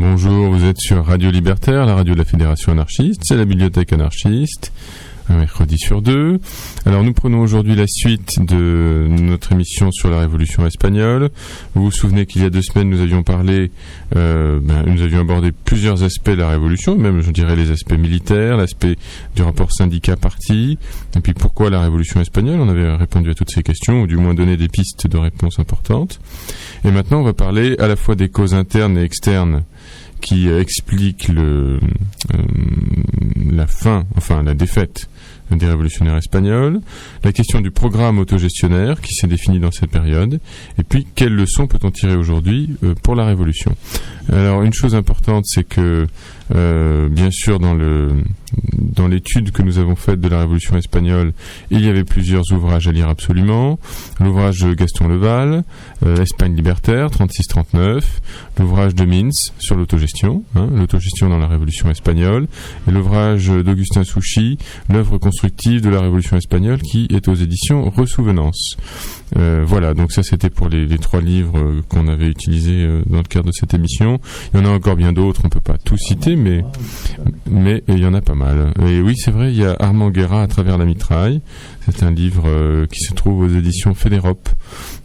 Bonjour, vous êtes sur Radio Libertaire, la radio de la Fédération anarchiste, c'est la bibliothèque anarchiste, un mercredi sur 2. Alors nous prenons aujourd'hui la suite de notre émission sur la Révolution espagnole. Vous vous souvenez qu'il y a 2 semaines nous avions parlé, nous avions abordé plusieurs aspects de la Révolution, même je dirais les aspects militaires, l'aspect du rapport syndicat-parti, et puis pourquoi la Révolution espagnole. On avait répondu à toutes ces questions, ou du moins donné des pistes de réponses importantes. Et maintenant on va parler à la fois des causes internes et externes qui expliquent la défaite des révolutionnaires espagnols, la question du programme autogestionnaire qui s'est défini dans cette période, et puis quelles leçons peut-on tirer aujourd'hui pour la Révolution. Alors une chose importante, c'est que bien sûr dans l'étude que nous avons faite de la Révolution espagnole, il y avait plusieurs ouvrages à lire absolument. L'ouvrage de Gaston Leval, L'Espagne libertaire, 36-39, l'ouvrage de Mintz sur l'autogestion, l'autogestion dans la Révolution espagnole, et l'ouvrage d'Augustin Souchy, l'œuvre constructive de la Révolution espagnole, qui est aux éditions Ressouvenance. Voilà, donc ça c'était pour les 3 livres qu'on avait utilisés dans le cadre de cette émission. Il y en a encore bien d'autres, on peut pas tout citer, mais il y en a pas mal. Et oui, c'est vrai, il y a Armand Guerra, À travers la mitraille. C'est un livre qui se trouve aux éditions Fédérop,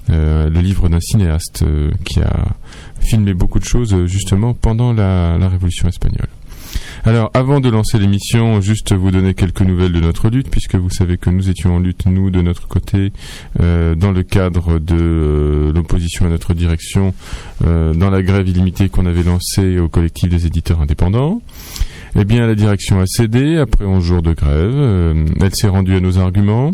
le livre d'un cinéaste qui a filmé beaucoup de choses justement pendant la Révolution espagnole. Alors, avant de lancer l'émission, juste vous donner quelques nouvelles de notre lutte, puisque vous savez que nous étions en lutte, nous, de notre côté, dans le cadre de l'opposition à notre direction, dans la grève illimitée qu'on avait lancée au collectif des éditeurs indépendants. Eh bien, la direction a cédé après 11 jours de grève. Elle s'est rendue à nos arguments.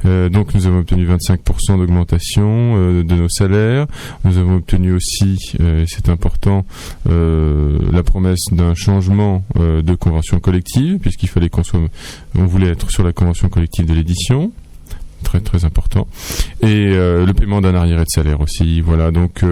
Donc, nous avons obtenu 25% d'augmentation de nos salaires. Nous avons obtenu aussi, c'est important, la promesse d'un changement de convention collective, puisqu'il fallait on voulait être sur la convention collective de l'édition. Très très important, et le paiement d'un arriéré de salaire aussi, voilà, donc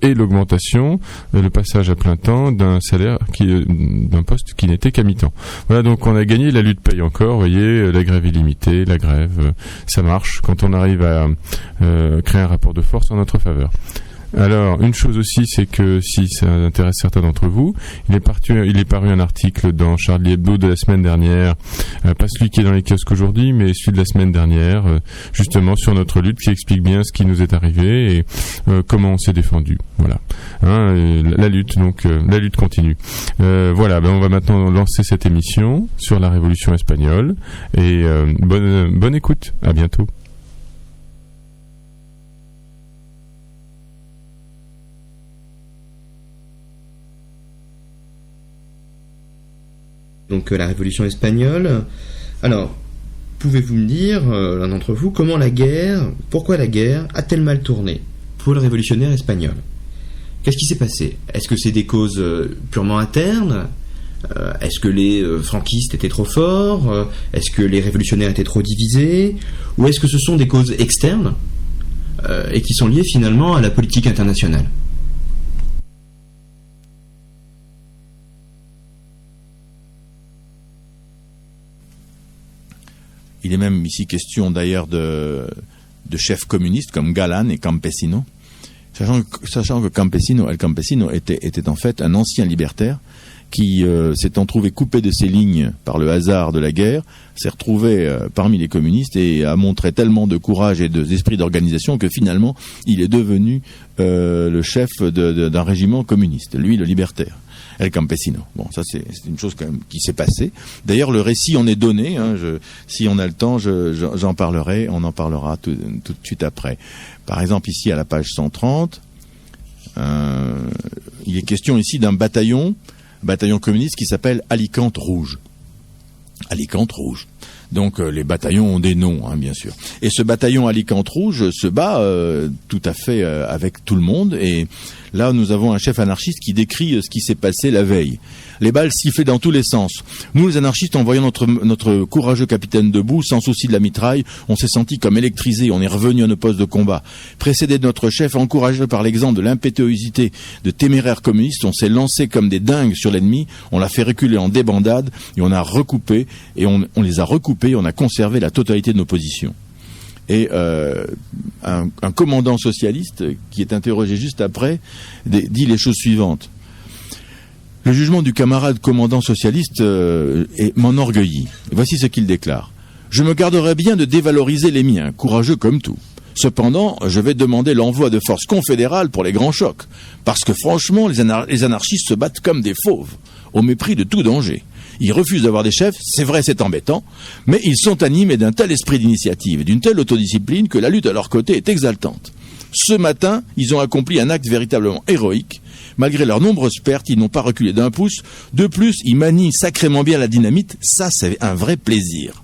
et l'augmentation, le passage à plein temps d'un salaire d'un poste qui n'était qu'à mi-temps. Voilà, donc on a gagné. La lutte paye encore, vous voyez, la grève illimitée, la grève, ça marche quand on arrive à créer un rapport de force en notre faveur. Alors, une chose aussi, c'est que si ça intéresse certains d'entre vous, il est paru un article dans Charlie Hebdo de la semaine dernière, pas celui qui est dans les kiosques aujourd'hui, mais celui de la semaine dernière, justement sur notre lutte, qui explique bien ce qui nous est arrivé et comment on s'est défendu. Voilà, la lutte, donc la lutte continue. Voilà, on va maintenant lancer cette émission sur la Révolution espagnole, et bonne écoute. À bientôt. Donc la Révolution espagnole. Alors, pouvez-vous me dire, l'un d'entre vous, pourquoi la guerre a-t-elle mal tourné pour le révolutionnaire espagnol? Qu'est-ce qui s'est passé? Est-ce que c'est des causes purement internes? Est-ce que les franquistes étaient trop forts? Est-ce que les révolutionnaires étaient trop divisés? Ou est-ce que ce sont des causes externes et qui sont liées finalement à la politique internationale? Il est même ici question d'ailleurs de chefs communistes comme Galán et Campesino, sachant que El Campesino était en fait un ancien libertaire qui s'étant trouvé coupé de ses lignes par le hasard de la guerre, s'est retrouvé parmi les communistes et a montré tellement de courage et d'esprit d'organisation que finalement il est devenu le chef d'un régiment communiste, lui le libertaire. El Campesino. Bon, ça c'est une chose quand même qui s'est passée. D'ailleurs, le récit en est donné. Si on a le temps, j'en parlerai. On en parlera tout de suite après. Par exemple, ici à la page 130, il est question ici d'un bataillon communiste qui s'appelle Alicante Rouge. Alicante Rouge. Donc les bataillons ont des noms, bien sûr. Et ce bataillon Alicante Rouge se bat tout à fait avec tout le monde. Et là, nous avons un chef anarchiste qui décrit ce qui s'est passé la veille. Les balles sifflaient dans tous les sens. Nous, les anarchistes, en voyant notre courageux capitaine debout, sans souci de la mitraille, on s'est senti comme électrisés. On est revenu à nos postes de combat. Précédé de notre chef, encouragé par l'exemple de l'impétuosité de téméraires communistes, on s'est lancé comme des dingues sur l'ennemi. On l'a fait reculer en débandade et on a recoupé. Et on les a recoupés. On a conservé la totalité de nos positions. Et un commandant socialiste qui est interrogé juste après dit les choses suivantes. Le jugement du camarade commandant socialiste m'enorgueillit. Voici ce qu'il déclare. « Je me garderai bien de dévaloriser les miens, courageux comme tout. Cependant, je vais demander l'envoi de forces confédérales pour les grands chocs, parce que franchement, les anarchistes se battent comme des fauves, au mépris de tout danger. Ils refusent d'avoir des chefs, c'est vrai, c'est embêtant, mais ils sont animés d'un tel esprit d'initiative et d'une telle autodiscipline que la lutte à leur côté est exaltante. Ce matin, ils ont accompli un acte véritablement héroïque. Malgré leurs nombreuses pertes, ils n'ont pas reculé d'un pouce. De plus, ils manient sacrément bien la dynamite, ça c'est un vrai plaisir.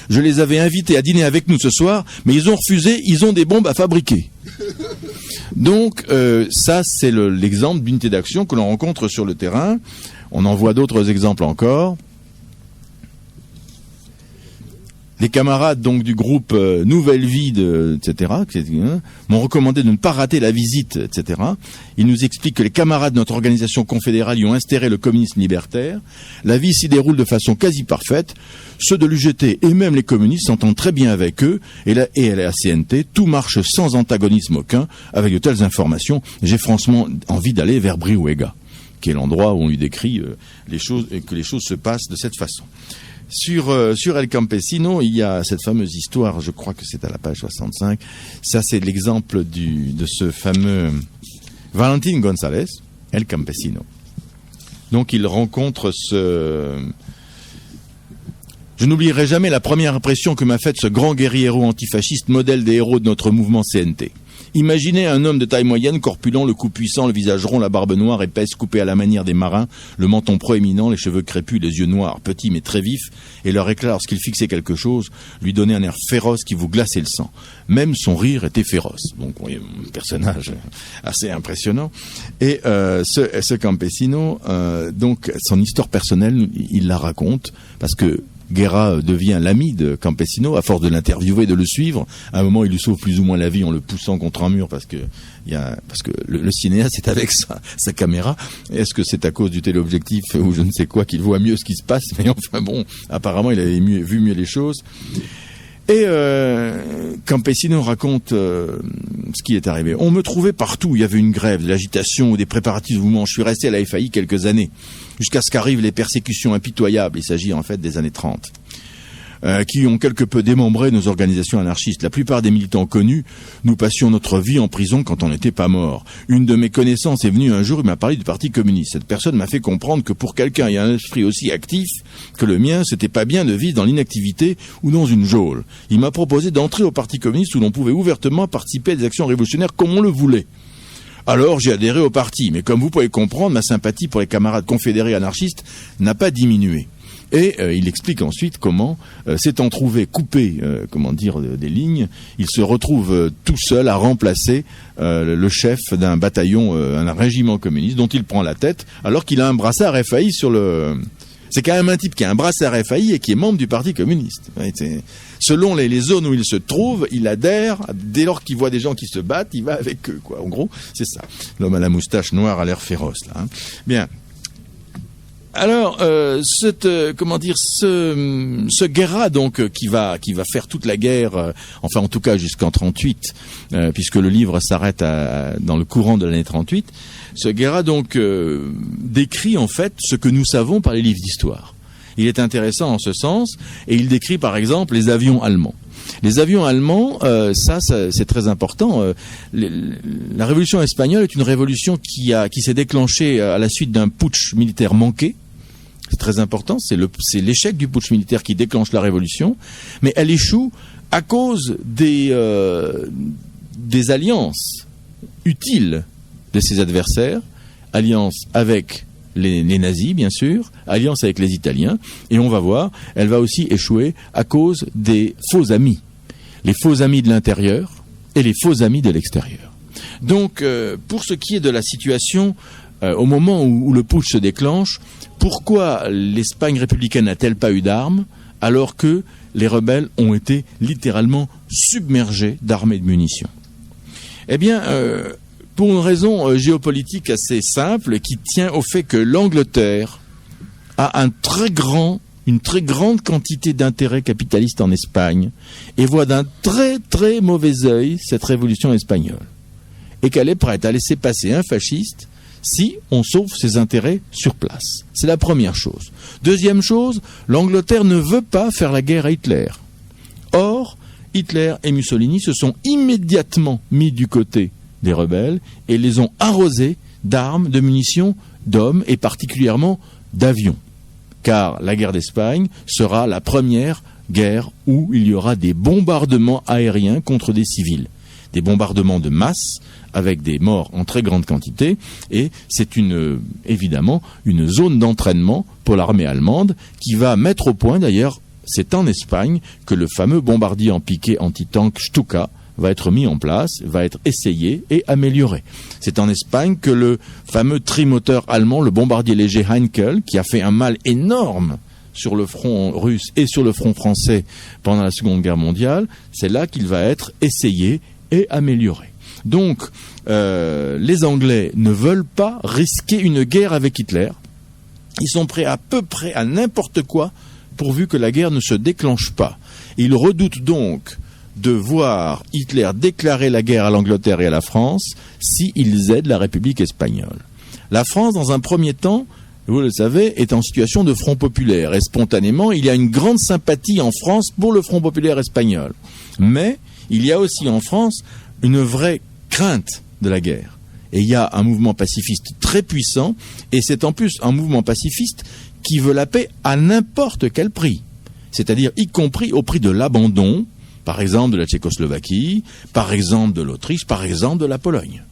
Je les avais invités à dîner avec nous ce soir, mais ils ont refusé, ils ont des bombes à fabriquer. » Donc, ça, c'est l'exemple d'unité d'action que l'on rencontre sur le terrain. On en voit d'autres exemples encore. Les camarades donc du groupe Nouvelle Vie, etc., m'ont recommandé de ne pas rater la visite, etc. Ils nous expliquent que les camarades de notre organisation confédérale y ont instauré le communisme libertaire. La vie s'y déroule de façon quasi parfaite. Ceux de l'UGT et même les communistes s'entendent très bien avec eux. Et la CNT, tout marche sans antagonisme aucun. Avec de telles informations, j'ai franchement envie d'aller vers Brihuega, qui est l'endroit où on lui décrit que les choses se passent de cette façon. Sur El Campesino, il y a cette fameuse histoire, je crois que c'est à la page 65. Ça, c'est l'exemple de ce fameux Valentin González, El Campesino. Donc, il rencontre Je n'oublierai jamais la première impression que m'a faite ce grand guerriero antifasciste, modèle des héros de notre mouvement CNT. Imaginez un homme de taille moyenne, corpulent, le cou puissant, le visage rond, la barbe noire, épaisse, coupée à la manière des marins, le menton proéminent, les cheveux crépus, les yeux noirs, petits mais très vifs, et leur éclat lorsqu'il fixait quelque chose, lui donnait un air féroce qui vous glaçait le sang. Même son rire était féroce. Donc, vous voyez, un personnage assez impressionnant. Et ce Campesino, donc, son histoire personnelle, il la raconte, parce que Guerra devient l'ami de Campesino à force de l'interviewer, de le suivre. À un moment, il lui sauve plus ou moins la vie en le poussant contre un mur parce que le cinéaste est avec sa caméra. Est-ce que c'est à cause du téléobjectif ou je ne sais quoi qu'il voit mieux ce qui se passe? Mais enfin bon, apparemment, il avait vu mieux les choses. Et Campesino raconte ce qui est arrivé. On me trouvait partout. Il y avait une grève, de l'agitation ou des préparatifs de mouvement. Je suis resté à la FAI quelques années, jusqu'à ce qu'arrivent les persécutions impitoyables. Il s'agit en fait des années 30. Qui ont quelque peu démembré nos organisations anarchistes. La plupart des militants connus, nous passions notre vie en prison quand on n'était pas mort. Une de mes connaissances est venue un jour, il m'a parlé du Parti communiste. Cette personne m'a fait comprendre que pour quelqu'un ayant un esprit aussi actif que le mien, c'était pas bien de vivre dans l'inactivité ou dans une geôle. Il m'a proposé d'entrer au Parti communiste où l'on pouvait ouvertement participer à des actions révolutionnaires comme on le voulait. Alors j'ai adhéré au parti, mais comme vous pouvez comprendre, ma sympathie pour les camarades confédérés anarchistes n'a pas diminué. Et il explique ensuite comment, s'étant trouvé coupé, des lignes, il se retrouve tout seul à remplacer le chef d'un bataillon, un régiment communiste dont il prend la tête, alors qu'il a un brassard FAI sur le... C'est quand même un type qui a un brassard FAI et qui est membre du Parti communiste. Selon les zones où il se trouve, il adhère. Dès lors qu'il voit des gens qui se battent, il va avec eux, quoi. En gros, c'est ça. L'homme à la moustache noire a l'air féroce, là. Hein. Bien. Alors, ce Guerra donc qui va faire toute la guerre, enfin en tout cas jusqu'en 38, puisque le livre s'arrête dans le courant de l'année 38. Ce Guerra donc décrit en fait ce que nous savons par les livres d'histoire. Il est intéressant en ce sens, et il décrit par exemple les avions allemands. Les avions allemands, ça c'est très important. La révolution espagnole est une révolution qui s'est déclenchée à la suite d'un putsch militaire manqué. C'est très important, c'est l'échec du putsch militaire qui déclenche la révolution, mais elle échoue à cause des alliances utiles de ses adversaires, alliance avec les nazis bien sûr, alliance avec les Italiens, et on va voir, elle va aussi échouer à cause des faux amis, les faux amis de l'intérieur et les faux amis de l'extérieur. Donc pour ce qui est de la situation au moment où le putsch se déclenche, pourquoi l'Espagne républicaine n'a-t-elle pas eu d'armes alors que les rebelles ont été littéralement submergés d'armes et de munitions? Eh bien, pour une raison géopolitique assez simple qui tient au fait que l'Angleterre a une très grande quantité d'intérêts capitalistes en Espagne et voit d'un très très mauvais œil cette révolution espagnole. Et qu'elle est prête à laisser passer un fasciste si on sauve ses intérêts sur place. C'est la première chose. Deuxième chose, l'Angleterre ne veut pas faire la guerre à Hitler. Or, Hitler et Mussolini se sont immédiatement mis du côté des rebelles et les ont arrosés d'armes, de munitions, d'hommes et particulièrement d'avions. Car la guerre d'Espagne sera la première guerre où il y aura des bombardements aériens contre des civils. Des bombardements de masse avec des morts en très grande quantité, et c'est évidemment une zone d'entraînement pour l'armée allemande qui va mettre au point, d'ailleurs, c'est en Espagne que le fameux bombardier en piqué anti-tank Stuka va être mis en place, va être essayé et amélioré. C'est en Espagne que le fameux trimoteur allemand, le bombardier léger Heinkel, qui a fait un mal énorme sur le front russe et sur le front français pendant la Seconde Guerre mondiale, c'est là qu'il va être essayé et amélioré. Donc, les Anglais ne veulent pas risquer une guerre avec Hitler. Ils sont prêts à peu près à n'importe quoi pourvu que la guerre ne se déclenche pas. Ils redoutent donc de voir Hitler déclarer la guerre à l'Angleterre et à la France s'ils aident la République espagnole. La France, dans un premier temps, vous le savez, est en situation de front populaire. Et spontanément, il y a une grande sympathie en France pour le front populaire espagnol. Mais il y a aussi en France une vraie crainte de la guerre. Et il y a un mouvement pacifiste très puissant, et c'est en plus un mouvement pacifiste qui veut la paix à n'importe quel prix. C'est-à-dire y compris au prix de l'abandon, par exemple de la Tchécoslovaquie, par exemple de l'Autriche, par exemple de la Pologne.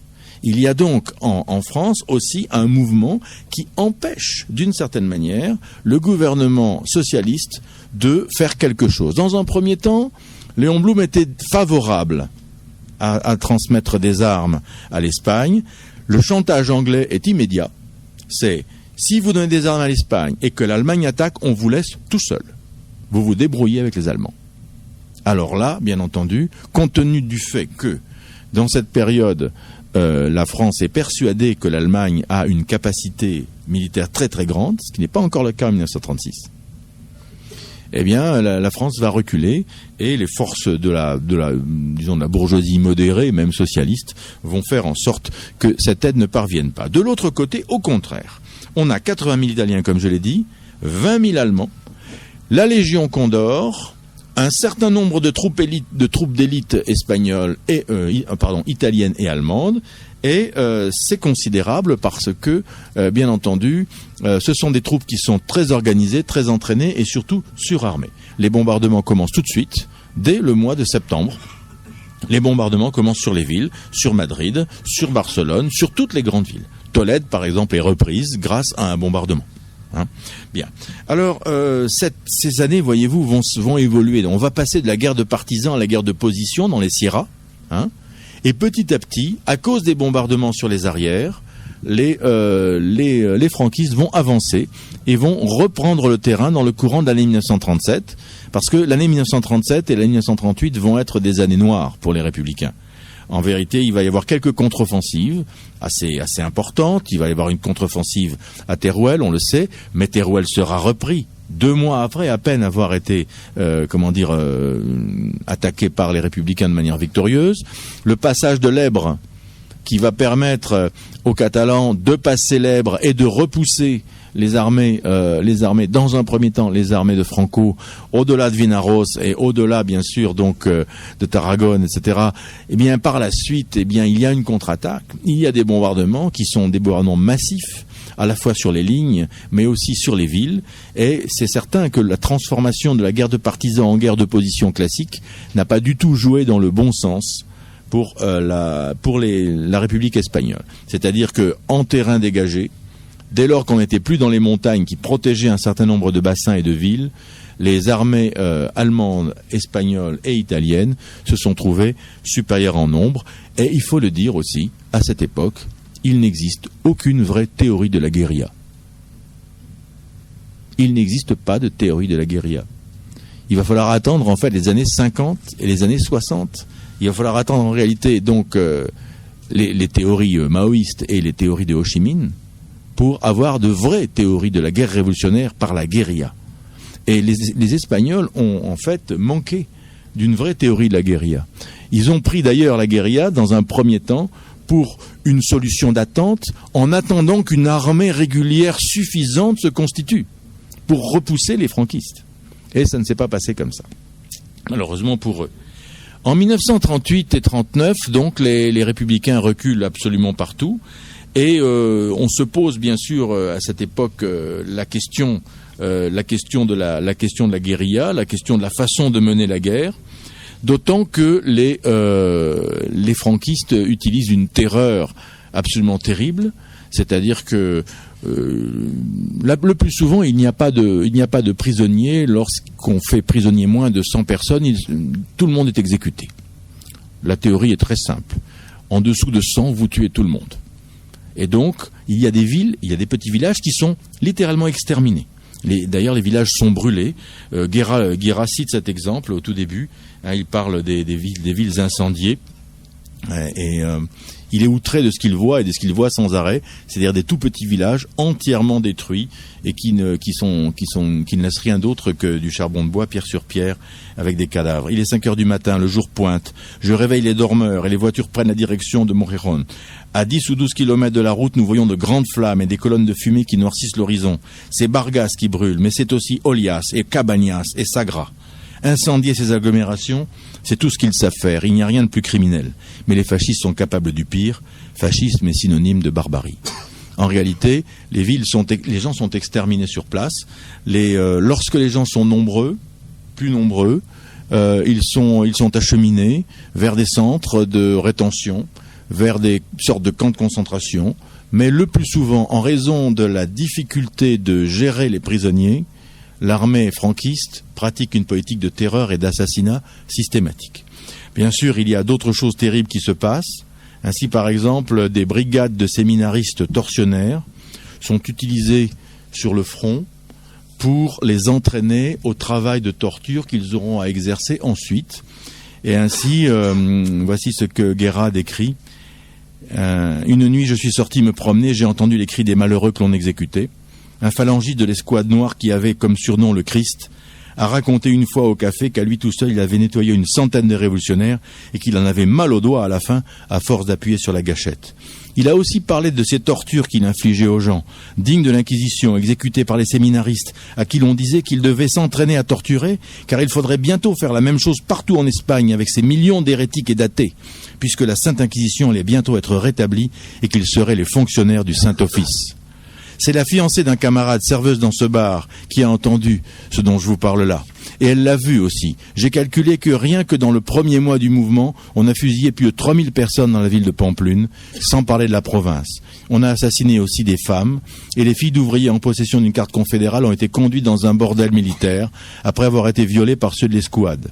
Il y a donc en France aussi un mouvement qui empêche, d'une certaine manière, le gouvernement socialiste de faire quelque chose. Dans un premier temps, Léon Blum était favorable à transmettre des armes à l'Espagne. Le chantage anglais est immédiat. C'est, si vous donnez des armes à l'Espagne et que l'Allemagne attaque, on vous laisse tout seul. Vous vous débrouillez avec les Allemands. Alors là, bien entendu, compte tenu du fait que, dans cette période, la France est persuadée que l'Allemagne a une capacité militaire très très grande, ce qui n'est pas encore le cas en 1936, eh bien, la France va reculer et les forces de la bourgeoisie modérée, même socialiste, vont faire en sorte que cette aide ne parvienne pas. De l'autre côté, au contraire, on a 80 000 Italiens, comme je l'ai dit, 20 000 Allemands, la Légion Condor, un certain nombre de troupes d'élite espagnoles et italiennes et allemandes, et c'est considérable parce que, bien entendu, ce sont des troupes qui sont très organisées, très entraînées et surtout surarmées. Les bombardements commencent tout de suite, dès le mois de septembre. Les bombardements commencent sur les villes, sur Madrid, sur Barcelone, sur toutes les grandes villes. Tolède, par exemple, est reprise grâce à un bombardement. Bien. Alors, ces années, voyez-vous, vont évoluer. On va passer de la guerre de partisans à la guerre de position dans les Sierras. Et petit à petit, à cause des bombardements sur les arrières, les franquistes vont avancer et vont reprendre le terrain dans le courant de l'année 1937, parce que l'année 1937 et l'année 1938 vont être des années noires pour les républicains. En vérité, il va y avoir quelques contre-offensives assez importantes. Il va y avoir une contre-offensive à Teruel, on le sait, mais Teruel sera repris 2 mois après, à peine avoir été, attaqué par les républicains de manière victorieuse. Le passage de l'Èbre, qui va permettre aux Catalans de passer l'Èbre et de repousser les armées, dans un premier temps, les armées de Franco, au-delà de Vinaros et au-delà, bien sûr, donc, de Tarragone, etc. Eh bien, par la suite, il y a une contre-attaque. Il y a des bombardements qui sont des bombardements massifs, à la fois sur les lignes, mais aussi sur les villes. Et c'est certain que la transformation de la guerre de partisans en guerre de position classique n'a pas du tout joué dans le bon sens pour la République espagnole. C'est-à-dire que, en terrain dégagé, dès lors qu'on n'était plus dans les montagnes qui protégeaient un certain nombre de bassins et de villes, les armées allemandes, espagnoles et italiennes se sont trouvées supérieures en nombre. Et il faut le dire aussi, à cette époque, il n'existe aucune vraie théorie de la guérilla. Il n'existe pas de théorie de la guérilla. Il va falloir attendre en fait les années 50 et les années 60. Il va falloir attendre en réalité donc les théories maoïstes et les théories de Ho Chi Minh pour avoir de vraies théories de la guerre révolutionnaire par la guérilla. Et les Espagnols ont en fait manqué d'une vraie théorie de la guérilla. Ils ont pris d'ailleurs la guérilla dans un premier temps pour une solution d'attente en attendant qu'une armée régulière suffisante se constitue pour repousser les franquistes. Et ça ne s'est pas passé comme ça, malheureusement pour eux. En 1938 et 1939, donc, les républicains reculent absolument partout. Et on se pose bien sûr à cette époque la question de la guérilla, la question de la façon de mener la guerre, d'autant que les franquistes utilisent une terreur absolument terrible, c'est-à-dire que le plus souvent il n'y a pas de prisonniers. Lorsqu'on fait prisonnier moins de 100 personnes, tout le monde est exécuté. La théorie est très simple. En dessous de 100, vous tuez tout le monde. Et donc, il y a des villes, il y a des petits villages qui sont littéralement exterminés. D'ailleurs, les villages sont brûlés. Guerra cite cet exemple au tout début. Il parle des villes incendiées. Il est outré de ce qu'il voit et de ce qu'il voit sans arrêt, c'est-à-dire des tout petits villages entièrement détruits et qui ne laissent rien d'autre que du charbon de bois, pierre sur pierre, avec des cadavres. Il est 5 heures du matin, le jour pointe. Je réveille les dormeurs et les voitures prennent la direction de Morrejon. À 10 ou 12 kilomètres de la route, nous voyons de grandes flammes et des colonnes de fumée qui noircissent l'horizon. C'est Bargas qui brûle, mais c'est aussi Olias et Cabañas et Sagra. Incendier ces agglomérations, c'est tout ce qu'ils savent faire. Il n'y a rien de plus criminel. Mais les fascistes sont capables du pire. Fascisme est synonyme de barbarie. En réalité, les gens sont exterminés sur place. Lorsque les gens sont plus nombreux, ils sont acheminés vers des centres de rétention, vers des sortes de camps de concentration. Mais le plus souvent, en raison de la difficulté de gérer les prisonniers, l'armée franquiste pratique une politique de terreur et d'assassinat systématique. Bien sûr, il y a d'autres choses terribles qui se passent. Ainsi, par exemple, des brigades de séminaristes tortionnaires sont utilisées sur le front pour les entraîner au travail de torture qu'ils auront à exercer ensuite. Et ainsi, voici ce que Guerra décrit. Une nuit, je suis sorti me promener, j'ai entendu les cris des malheureux que l'on exécutait. Un phalangiste de l'escouade noire qui avait comme surnom le Christ a raconté une fois au café qu'à lui tout seul il avait nettoyé une centaine de révolutionnaires et qu'il en avait mal aux doigts à la fin à force d'appuyer sur la gâchette. Il a aussi parlé de ces tortures qu'il infligeait aux gens, dignes de l'Inquisition, exécutés par les séminaristes, à qui l'on disait qu'ils devaient s'entraîner à torturer, car il faudrait bientôt faire la même chose partout en Espagne avec ces millions d'hérétiques et d'athées, puisque la Sainte Inquisition allait bientôt être rétablie et qu'ils seraient les fonctionnaires du Saint-Office. C'est la fiancée d'un camarade serveuse dans ce bar qui a entendu ce dont je vous parle là. Et elle l'a vu aussi. J'ai calculé que rien que dans le premier mois du mouvement, on a fusillé plus de 3000 personnes dans la ville de Pamplune, sans parler de la province. On a assassiné aussi des femmes, et les filles d'ouvriers en possession d'une carte confédérale ont été conduites dans un bordel militaire, après avoir été violées par ceux de l'escouade.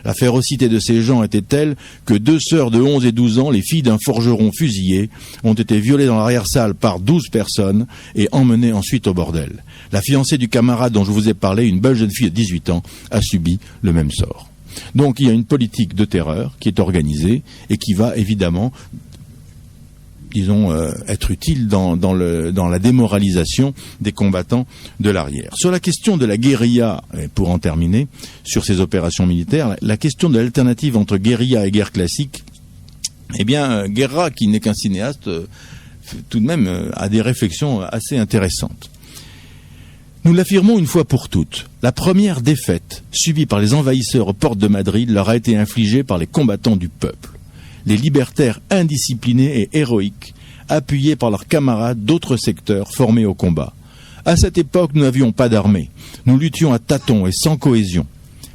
La férocité de ces gens était telle que 2 sœurs de 11 et 12 ans, les filles d'un forgeron fusillé, ont été violées dans l'arrière-salle par 12 personnes et emmenées ensuite au bordel. La fiancée du camarade dont je vous ai parlé, une belle jeune fille de 18 ans, a subi le même sort. Donc il y a une politique de terreur qui est organisée et qui va évidemment, être utile dans la démoralisation des combattants de l'arrière. Sur la question de la guérilla, et pour en terminer, sur ces opérations militaires, la question de l'alternative entre guérilla et guerre classique, eh bien, Guerra, qui n'est qu'un cinéaste, tout de même a des réflexions assez intéressantes. Nous l'affirmons une fois pour toutes, la première défaite subie par les envahisseurs aux portes de Madrid leur a été infligée par les combattants du peuple. Les libertaires indisciplinés et héroïques, appuyés par leurs camarades d'autres secteurs formés au combat. À cette époque, nous n'avions pas d'armée. Nous luttions à tâtons et sans cohésion.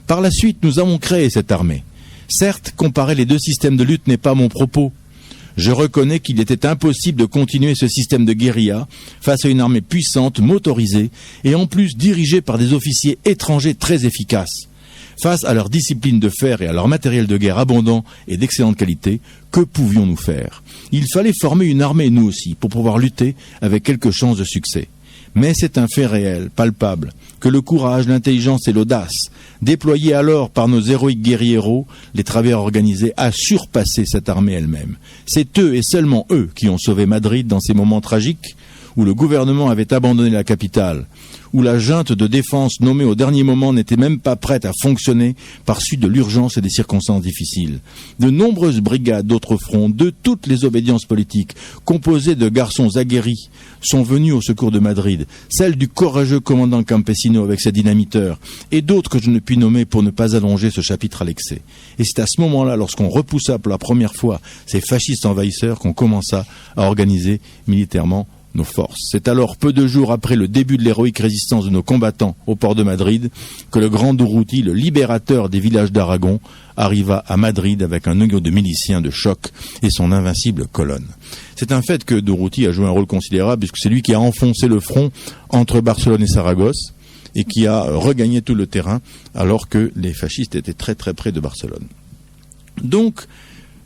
Par la suite, nous avons créé cette armée. Certes, comparer les deux systèmes de lutte n'est pas mon propos. Je reconnais qu'il était impossible de continuer ce système de guérilla face à une armée puissante, motorisée, et en plus dirigée par des officiers étrangers très efficaces. Face à leur discipline de fer et à leur matériel de guerre abondant et d'excellente qualité, que pouvions-nous faire? Il fallait former une armée, nous aussi, pour pouvoir lutter avec quelques chances de succès. Mais c'est un fait réel, palpable, que le courage, l'intelligence et l'audace, déployés alors par nos héroïques guerrieros, les travailleurs organisés, a surpassé cette armée elle-même. C'est eux et seulement eux qui ont sauvé Madrid dans ces moments tragiques où le gouvernement avait abandonné la capitale, où la junte de défense nommée au dernier moment n'était même pas prête à fonctionner par suite de l'urgence et des circonstances difficiles. De nombreuses brigades d'autres fronts, de toutes les obédiences politiques, composées de garçons aguerris, sont venus au secours de Madrid, celle du courageux commandant Campesino avec ses dynamiteurs, et d'autres que je ne puis nommer pour ne pas allonger ce chapitre à l'excès. Et c'est à ce moment-là, lorsqu'on repoussa pour la première fois ces fascistes envahisseurs, qu'on commença à organiser militairement nos forces. C'est alors peu de jours après le début de l'héroïque résistance de nos combattants au port de Madrid que le grand Durruti, le libérateur des villages d'Aragon, arriva à Madrid avec un noyau de miliciens de choc et son invincible colonne. C'est un fait que Durruti a joué un rôle considérable puisque c'est lui qui a enfoncé le front entre Barcelone et Saragosse et qui a regagné tout le terrain alors que les fascistes étaient très très près de Barcelone. Donc,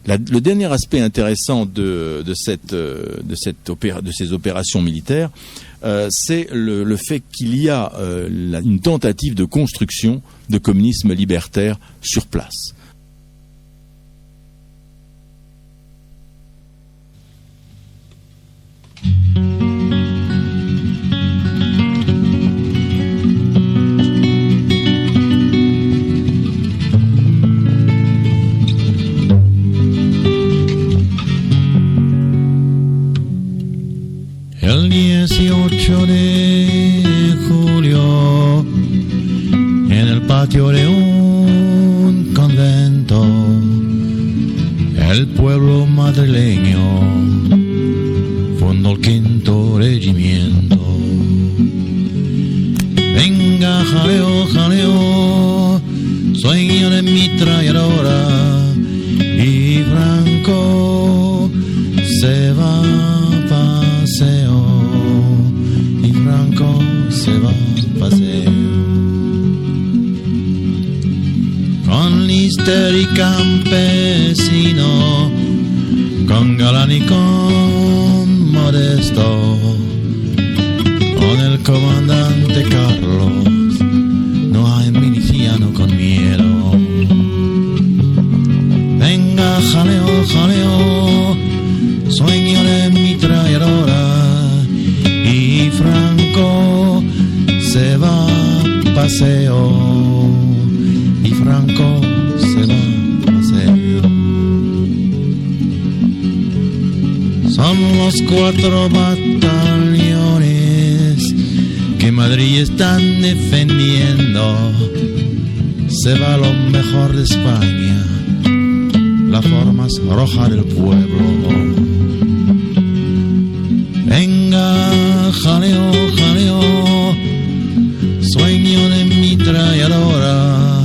le dernier aspect intéressant de ces opérations militaires, c'est le fait qu'il y a une tentative de construction de communisme libertaire sur place. El 18 de julio, en el patio de un convento, el pueblo madrileño fundó el 5º regimiento. Venga, jaleo, jaleo, sueño de ametralladora, y Franco se va a paseo, y Franco se va a paseo. Con Lister y Campesino, con Galán y con Modesto, con el comandante Carlos, no hay miliciano con miedo. Venga, jaleo, jaleo, sueño de ametralladora, y Franco se va a paseo, y Franco se va a paseo. Son los 4 batallones que Madrid están defendiendo. Se va lo mejor de España, la forma roja del pueblo. Venga, jaleo, jaleo, sueño de ametralladora,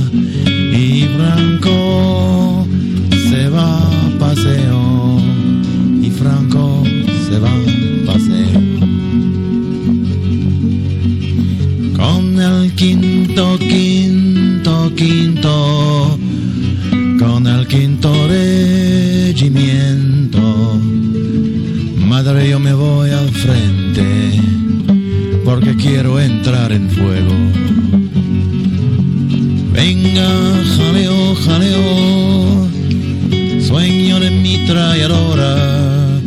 y Franco se va a paseo, y Franco se va a paseo. Con el 5º, 5º, 5º, con el 5º regimiento, madre, yo me voy al frente porque quiero entrar en fuego. Venga, jaleo, jaleo, sueño de ametralladora,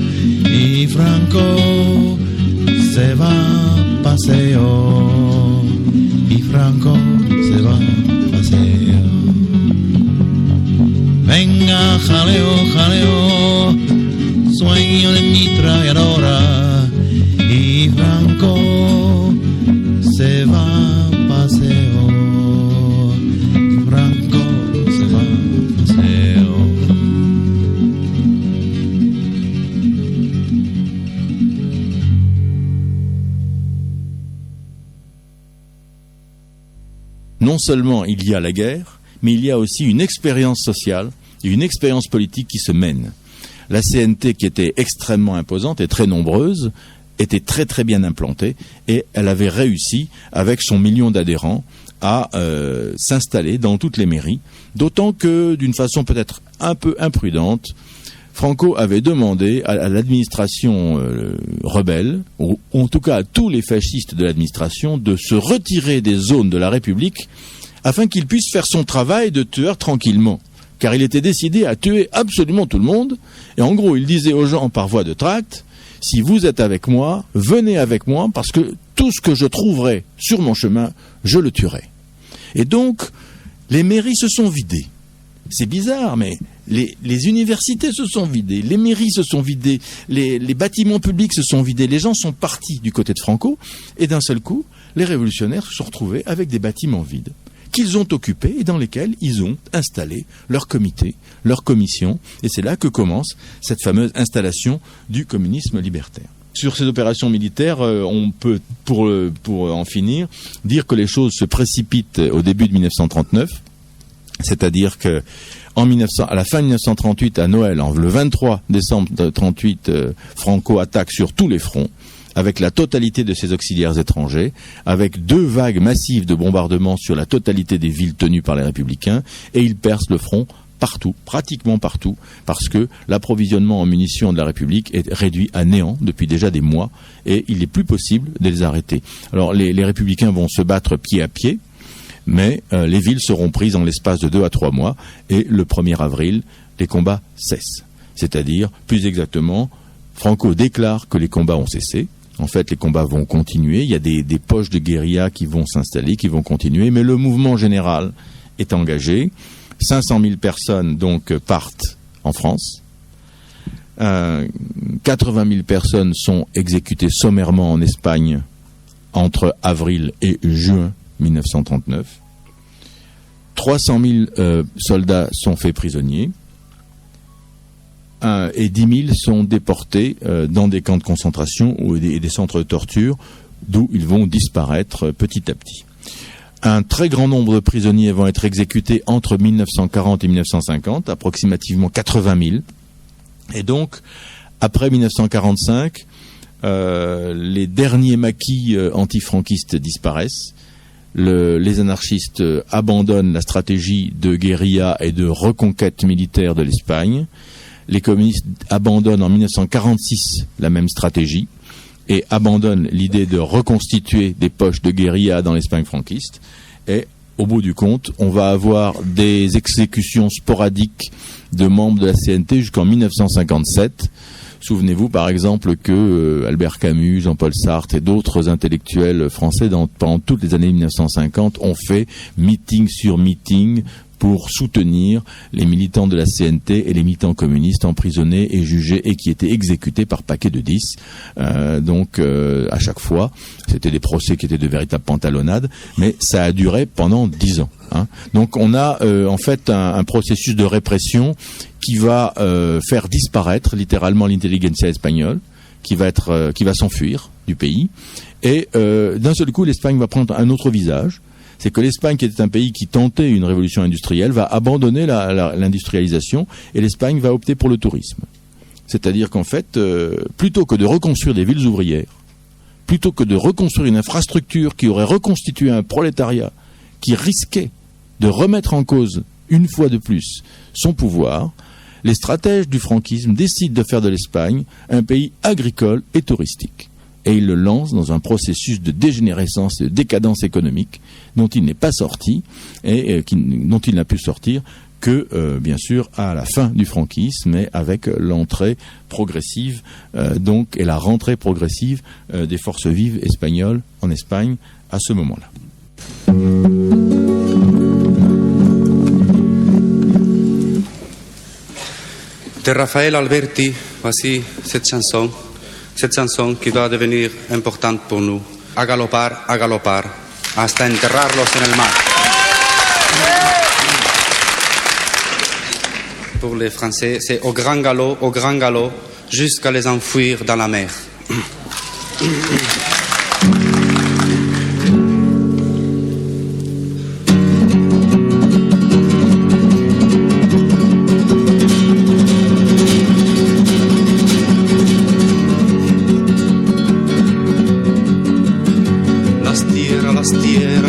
y Franco se va a paseo, y Franco se va a paseo. Venga, jaleo, jaleo, sueño de ametralladora, y Franco se va a paseo, y Franco se va a paseo. Non seulement il y a la guerre, mais il y a aussi une expérience sociale et une expérience politique qui se mènent. La CNT, qui était extrêmement imposante et très nombreuse, était très très bien implantée, et elle avait réussi, avec son 1 million d'adhérents, à s'installer dans toutes les mairies, d'autant que, d'une façon peut-être un peu imprudente, Franco avait demandé à l'administration rebelle, ou en tout cas à tous les fascistes de l'administration, de se retirer des zones de la République afin qu'il puisse faire son travail de tueur tranquillement. Car il était décidé à tuer absolument tout le monde, et en gros il disait aux gens par voie de tract: si vous êtes avec moi, venez avec moi, parce que tout ce que je trouverai sur mon chemin, je le tuerai. Et donc, les mairies se sont vidées. C'est bizarre, mais les universités se sont vidées, les mairies se sont vidées, les bâtiments publics se sont vidés, les gens sont partis du côté de Franco, et d'un seul coup, les révolutionnaires se sont retrouvés avec des bâtiments vides qu'ils ont occupés et dans lesquels ils ont installé leur comité, leur commission, et c'est là que commence cette fameuse installation du communisme libertaire. Sur ces opérations militaires, on peut, pour en finir, dire que les choses se précipitent au début de 1939, c'est-à-dire que à la fin de 1938, à Noël, le 23 décembre 1938, Franco attaque sur tous les fronts, avec la totalité de ses auxiliaires étrangers, avec 2 vagues massives de bombardements sur la totalité des villes tenues par les républicains, et il perce le front partout, pratiquement partout, parce que l'approvisionnement en munitions de la République est réduit à néant depuis déjà des mois, et il n'est plus possible de les arrêter. Alors les républicains vont se battre pied à pied, mais les villes seront prises en l'espace de 2 à 3 mois, et le 1er avril, les combats cessent. C'est-à-dire, plus exactement, Franco déclare que les combats ont cessé. En fait, les combats vont continuer. Il y a des poches de guérilla qui vont s'installer, qui vont continuer, mais le mouvement général est engagé. 500 000 personnes donc partent en France. 80 000 personnes sont exécutées sommairement en Espagne entre avril et juin 1939. 300 000 soldats sont faits prisonniers. Et 10 000 sont déportés dans des camps de concentration et des centres de torture, d'où ils vont disparaître petit à petit. Un très grand nombre de prisonniers vont être exécutés entre 1940 et 1950, approximativement 80 000. Et donc, après 1945, les derniers maquis antifranquistes disparaissent. Les anarchistes abandonnent la stratégie de guérilla et de reconquête militaire de l'Espagne. Les communistes abandonnent en 1946 la même stratégie et abandonnent l'idée de reconstituer des poches de guérilla dans l'Espagne franquiste. Et au bout du compte, on va avoir des exécutions sporadiques de membres de la CNT jusqu'en 1957. Souvenez-vous par exemple que Albert Camus, Jean-Paul Sartre et d'autres intellectuels français pendant toutes les années 1950 ont fait meeting sur meeting pour soutenir les militants de la CNT et les militants communistes emprisonnés et jugés et qui étaient exécutés par paquets de 10. À chaque fois, c'était des procès qui étaient de véritables pantalonnades, mais ça a duré pendant 10 ans. Donc on a en fait un processus de répression qui va faire disparaître littéralement l'intelligentsia espagnole, qui va s'enfuir du pays, et d'un seul coup l'Espagne va prendre un autre visage. C'est que l'Espagne, qui était un pays qui tentait une révolution industrielle, va abandonner l'industrialisation et l'Espagne va opter pour le tourisme. C'est-à-dire qu'en fait, plutôt que de reconstruire des villes ouvrières, plutôt que de reconstruire une infrastructure qui aurait reconstitué un prolétariat qui risquait de remettre en cause, une fois de plus, son pouvoir, les stratèges du franquisme décident de faire de l'Espagne un pays agricole et touristique. Et il le lance dans un processus de dégénérescence et de décadence économique dont il n'est pas sorti et dont il n'a pu sortir que, bien sûr, à la fin du franquisme, mais avec l'entrée progressive et la rentrée progressive des forces vives espagnoles en Espagne à ce moment-là. De Rafael Alberti, voici cette chanson qui va devenir importante pour nous. A galopar, hasta enterrarlos en el mar. Pour les Français, c'est au grand galop, jusqu'à les enfouir dans la mer.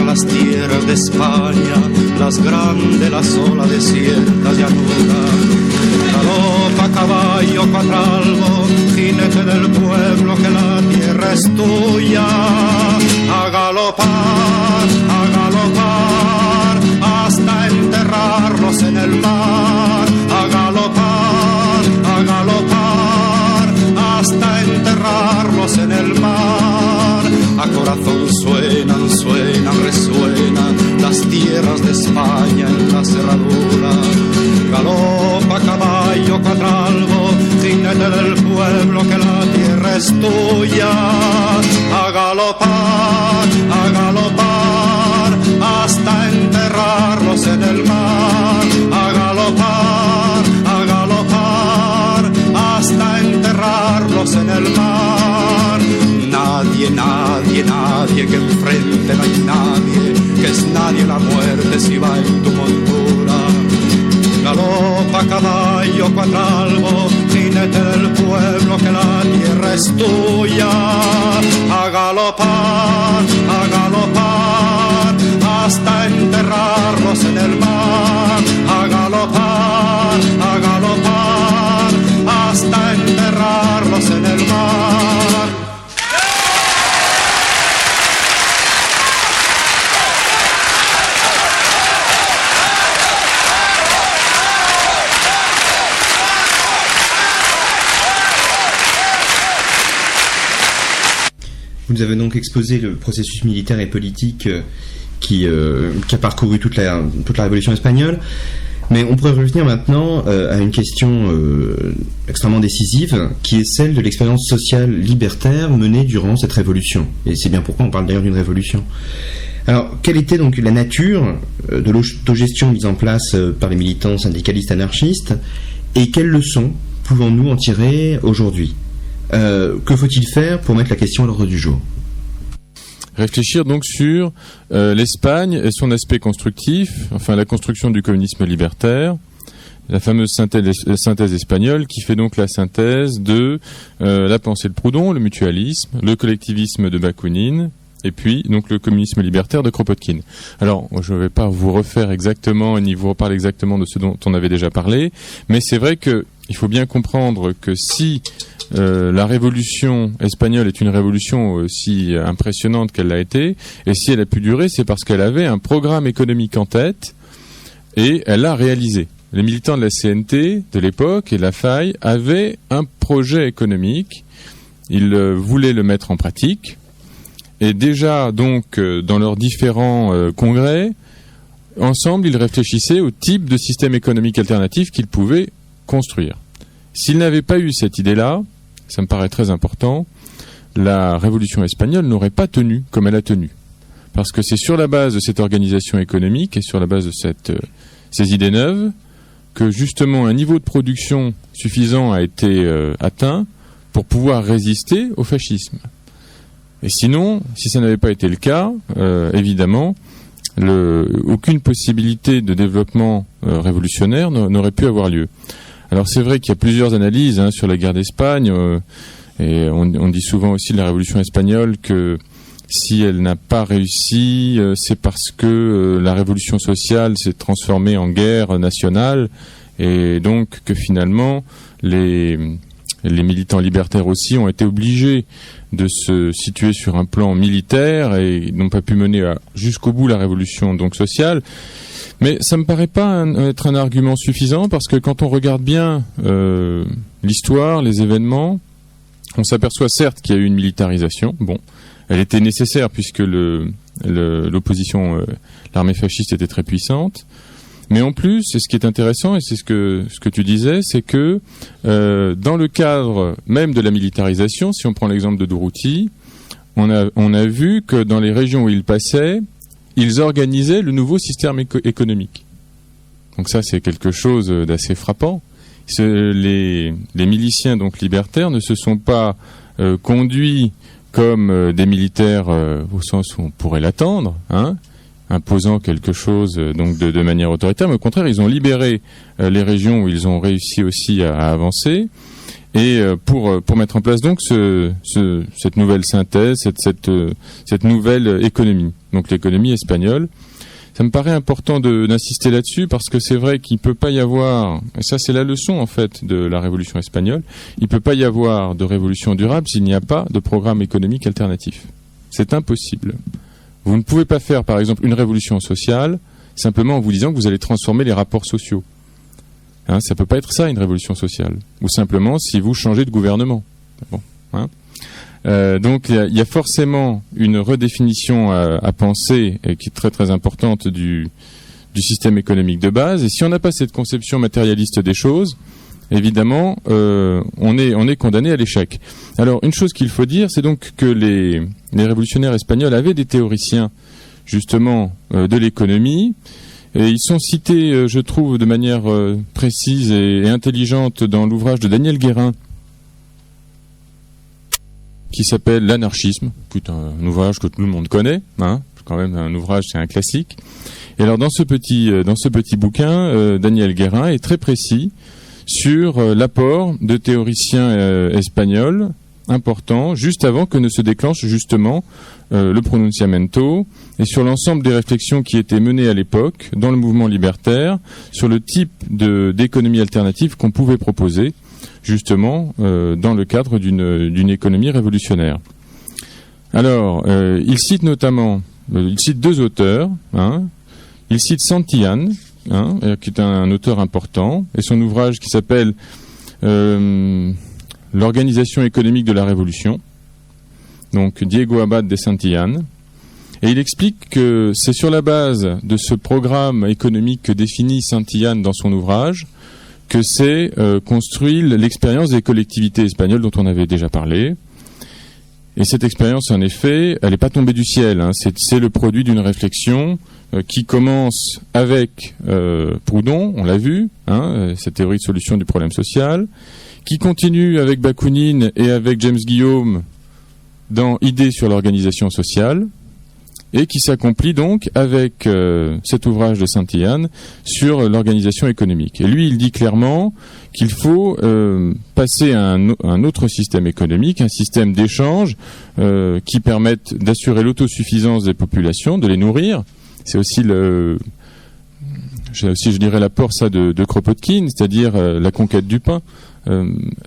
Las tierras de España, las grandes, las olas desiertas, llanura. Galopa caballo cuatralbo, jinete del pueblo, que la tierra es tuya. A galopar, hasta enterrarlos en el mar. A galopar, hasta enterrarlos las tierras de España en la cerradura. Galopa caballo cuatralbo, jinete del pueblo, que la tierra es tuya. A galopar hasta enterrarlos en el mar. A galopar hasta enterrarlos en el mar. Nadie que enfrente no hay nadie, que es nadie la muerte si va en tu montura. Galopa caballo cuatralbo, jinete del pueblo, que la tierra es tuya. A galopar hasta enterrarlos en el mar. A galopar hasta enterrarlos en el mar. Vous avez donc exposé le processus militaire et politique qui a parcouru toute la révolution espagnole. Mais on pourrait revenir maintenant à une question extrêmement décisive, qui est celle de l'expérience sociale libertaire menée durant cette révolution. Et c'est bien pourquoi on parle d'ailleurs d'une révolution. Alors, quelle était donc la nature de l'autogestion mise en place par les militants syndicalistes anarchistes, et quelles leçons pouvons-nous en tirer aujourd'hui ? Que faut-il faire pour mettre la question à l'ordre du jour ? Réfléchir donc sur l'Espagne et son aspect constructif, enfin la construction du communisme libertaire, la fameuse synthèse espagnole qui fait donc la synthèse de la pensée de Proudhon, le mutualisme, le collectivisme de Bakounine, et puis donc le communisme libertaire de Kropotkin. Alors, je ne vais pas vous refaire exactement ni vous reparler exactement de ce dont on avait déjà parlé, mais c'est vrai qu'il faut bien comprendre que si la révolution espagnole est une révolution aussi impressionnante qu'elle l'a été, et si elle a pu durer, c'est parce qu'elle avait un programme économique en tête, et elle l'a réalisé. Les militants de la CNT de l'époque et de la Faille avaient un projet économique, ils voulaient le mettre en pratique, et déjà donc dans leurs différents congrès, ensemble ils réfléchissaient au type de système économique alternatif qu'ils pouvaient construire. S'ils n'avaient pas eu cette idée-là, ça me paraît très important, la révolution espagnole n'aurait pas tenu comme elle a tenu. Parce que c'est sur la base de cette organisation économique et sur la base de ces idées neuves que justement un niveau de production suffisant a été atteint pour pouvoir résister au fascisme. Et sinon, si ça n'avait pas été le cas, évidemment, aucune possibilité de développement révolutionnaire n'aurait pu avoir lieu. Alors c'est vrai qu'il y a plusieurs analyses sur la guerre d'Espagne, et on dit souvent aussi de la révolution espagnole que si elle n'a pas réussi, c'est parce que la révolution sociale s'est transformée en guerre nationale, et donc que finalement les militants libertaires aussi ont été obligés de se situer sur un plan militaire et n'ont pas pu mener jusqu'au bout la révolution donc sociale. Mais ça me paraît pas être un argument suffisant, parce que quand on regarde bien l'histoire, les événements, on s'aperçoit certes qu'il y a eu une militarisation. Bon, elle était nécessaire puisque l'opposition, l'armée fasciste était très puissante. Mais en plus, et ce qui est intéressant, et c'est ce que tu disais, c'est que dans le cadre même de la militarisation, si on prend l'exemple de Durruti, on a vu que dans les régions où il passait, ils organisaient le nouveau système économique. Donc ça, c'est quelque chose d'assez frappant. Les miliciens donc libertaires ne se sont pas conduits comme des militaires au sens où on pourrait l'attendre, imposant quelque chose donc de manière autoritaire, mais au contraire, ils ont libéré les régions où ils ont réussi aussi à avancer, et pour mettre en place donc cette nouvelle synthèse, cette nouvelle économie, donc l'économie espagnole. Ça me paraît important d'insister là-dessus, parce que c'est vrai qu'il peut pas y avoir, et ça c'est la leçon en fait de la révolution espagnole, il peut pas y avoir de révolution durable s'il n'y a pas de programme économique alternatif. C'est impossible. Vous ne pouvez pas faire, par exemple, une révolution sociale simplement en vous disant que vous allez transformer les rapports sociaux. Ça peut pas être ça, une révolution sociale. Ou simplement si vous changez de gouvernement. Bon, Donc il y a forcément une redéfinition à penser et qui est très très importante du système économique de base. Et si on n'a pas cette conception matérialiste des choses, évidemment, on est condamné à l'échec. Alors, une chose qu'il faut dire, c'est donc que les révolutionnaires espagnols avaient des théoriciens, justement, de l'économie, et ils sont cités, je trouve, de manière précise et intelligente dans l'ouvrage de Daniel Guérin, qui s'appelle L'anarchisme, qui est un ouvrage que tout le monde connaît, hein, quand même un ouvrage, c'est un classique. Et alors, dans ce petit bouquin, Daniel Guérin est très précis sur l'apport de théoriciens espagnols importants, juste avant que ne se déclenche justement le pronunciamento, et sur l'ensemble des réflexions qui étaient menées à l'époque dans le mouvement libertaire, sur le type d'économie alternative qu'on pouvait proposer, justement, dans le cadre d'une économie révolutionnaire. Alors, il cite notamment, il cite deux auteurs, hein, il cite Santillán, qui est un auteur important, et son ouvrage qui s'appelle L'organisation économique de la Révolution, donc Diego Abad de Santillán, et il explique que c'est sur la base de ce programme économique que définit Santillán dans son ouvrage que s'est construit l'expérience des collectivités espagnoles dont on avait déjà parlé. Et cette expérience, en effet, elle n'est pas tombée du ciel, hein, c'est le produit d'une réflexion qui commence avec Proudhon, on l'a vu, hein, cette théorie de solution du problème social, qui continue avec Bakounine et avec James Guillaume dans Idées sur l'organisation sociale, et qui s'accomplit donc avec cet ouvrage de Santillán sur l'organisation économique. Et lui, il dit clairement qu'il faut passer à un autre système économique, un système d'échange qui permette d'assurer l'autosuffisance des populations, de les nourrir. C'est aussi je dirais l'apport de Kropotkin, c'est-à-dire la conquête du pain.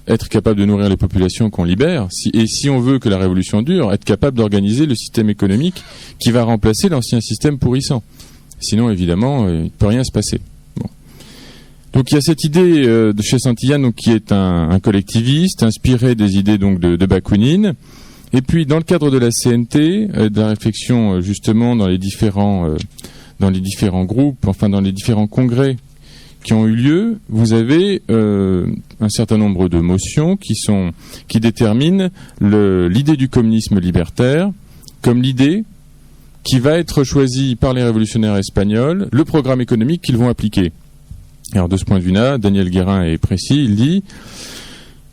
Être capable de nourrir les populations qu'on libère, et si on veut que la révolution dure, être capable d'organiser le système économique qui va remplacer l'ancien système pourrissant. Sinon, évidemment, il ne peut rien se passer. Bon. Donc il y a cette idée de chez Santillán, donc, qui est un collectiviste, inspiré des idées donc de Bakounine. Et puis, dans le cadre de la CNT, de la réflexion justement dans les différents groupes, enfin dans les différents congrès qui ont eu lieu, vous avez un certain nombre de motions qui déterminent l'idée du communisme libertaire comme l'idée qui va être choisie par les révolutionnaires espagnols, le programme économique qu'ils vont appliquer. Alors de ce point de vue-là, Daniel Guérin est précis, il dit,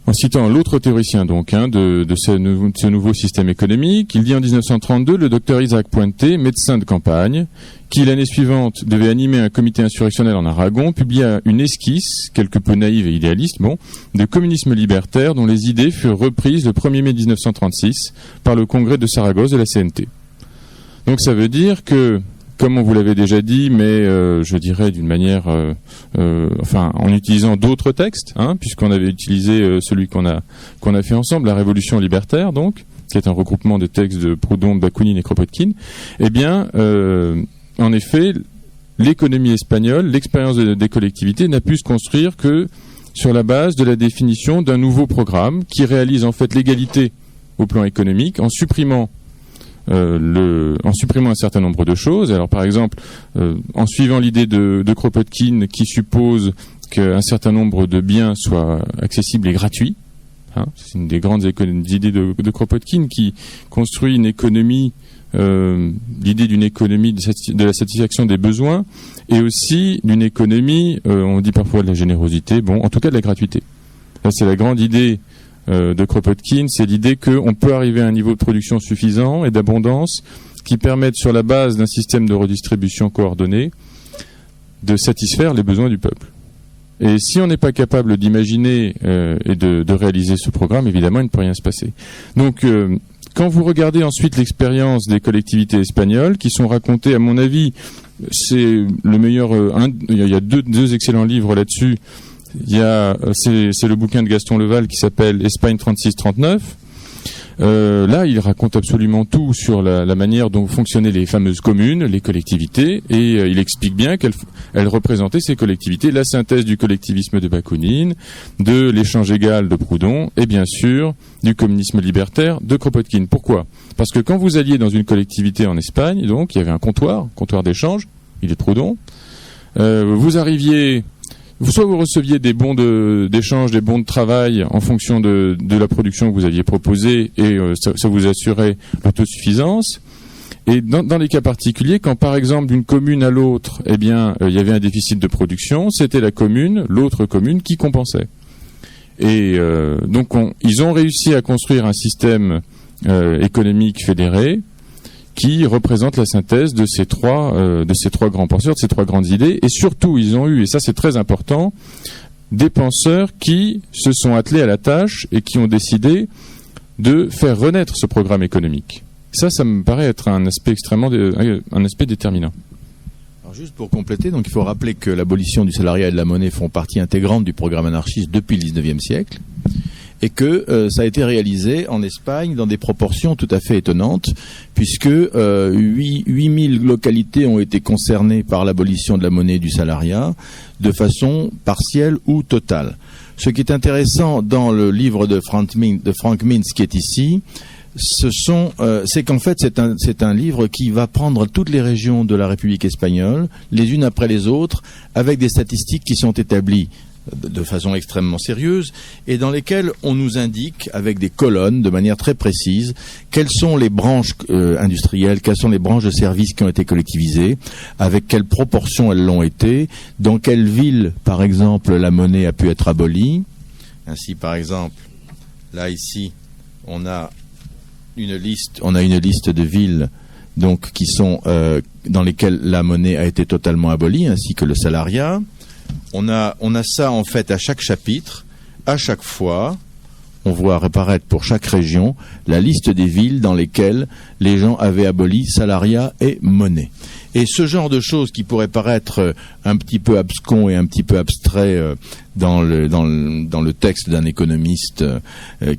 en citant l'autre théoricien donc de ce nouveau système économique, il dit en 1932, le docteur Isaac Puente, médecin de campagne, qui l'année suivante devait animer un comité insurrectionnel en Aragon, publia une esquisse, quelque peu naïve et idéaliste, de communisme libertaire dont les idées furent reprises le 1er mai 1936 par le congrès de Saragosse de la CNT. Donc ça veut dire que, comme on vous l'avait déjà dit, mais je dirais d'une manière, en utilisant d'autres textes, puisqu'on avait utilisé celui qu'on a fait ensemble, la Révolution libertaire, donc, qui est un regroupement de textes de Proudhon, Bakounine et Kropotkin, eh bien, en effet, l'économie espagnole, l'expérience des collectivités n'a pu se construire que sur la base de la définition d'un nouveau programme qui réalise en fait l'égalité au plan économique en supprimant un certain nombre de choses. Alors par exemple, en suivant l'idée de Kropotkin qui suppose qu'un certain nombre de biens soient accessibles et gratuits. C'est une des grandes idées de Kropotkin qui construit une économie, l'idée d'une économie de la satisfaction des besoins et aussi d'une économie, on dit parfois de la générosité, en tout cas de la gratuité. Là, c'est la grande idée de Kropotkin, c'est l'idée qu'on peut arriver à un niveau de production suffisant et d'abondance qui permette, sur la base d'un système de redistribution coordonné, de satisfaire les besoins du peuple. Et si on n'est pas capable d'imaginer et de réaliser ce programme, évidemment, il ne peut rien se passer. Donc, quand vous regardez ensuite l'expérience des collectivités espagnoles, qui sont racontées, à mon avis, c'est le meilleur. Il y a deux excellents livres là-dessus. C'est le bouquin de Gaston Leval qui s'appelle Espagne 36-39, Là, il raconte absolument tout sur la manière dont fonctionnaient les fameuses communes, les collectivités, et il explique bien qu'elles représentaient ces collectivités, la synthèse du collectivisme de Bakounine, de l'échange égal de Proudhon, et bien sûr du communisme libertaire de Kropotkin. Pourquoi ? Parce que quand vous alliez dans une collectivité en Espagne, donc il y avait un comptoir d'échange, il est de Proudhon, vous arriviez... Soit vous receviez des bons d'échange, des bons de travail en fonction de la production que vous aviez proposée et ça vous assurait l'autosuffisance. Et dans les cas particuliers, quand par exemple d'une commune à l'autre, il y avait un déficit de production, c'était l'autre commune qui compensait. Et donc ils ont réussi à construire un système économique fédéré qui représente la synthèse de ces trois grands penseurs, de ces trois grandes idées. Et surtout, ils ont eu, et ça c'est très important, des penseurs qui se sont attelés à la tâche et qui ont décidé de faire renaître ce programme économique. Ça me paraît être un aspect déterminant. Alors juste pour compléter, donc il faut rappeler que l'abolition du salariat et de la monnaie font partie intégrante du programme anarchiste depuis le 19e siècle. Et que ça a été réalisé en Espagne dans des proportions tout à fait étonnantes, puisque 8000 localités ont été concernées par l'abolition de la monnaie et du salariat de façon partielle ou totale. Ce qui est intéressant dans le livre de Frank Mintz qui est ici, c'est qu'en fait c'est un livre qui va prendre toutes les régions de la République espagnole, les unes après les autres, avec des statistiques qui sont établies de façon extrêmement sérieuse et dans lesquelles on nous indique avec des colonnes de manière très précise quelles sont les branches industrielles, quelles sont les branches de services qui ont été collectivisées, avec quelle proportion elles l'ont été, dans quelle ville par exemple la monnaie a pu être abolie. Ainsi par exemple là ici on a une liste de villes donc qui sont dans lesquelles la monnaie a été totalement abolie, ainsi que le salariat. On a ça en fait à chaque chapitre, à chaque fois, on voit apparaître pour chaque région la liste des villes dans lesquelles les gens avaient aboli salariat et monnaie. Et ce genre de choses qui pourrait paraître un petit peu abscon et un petit peu abstrait dans le texte d'un économiste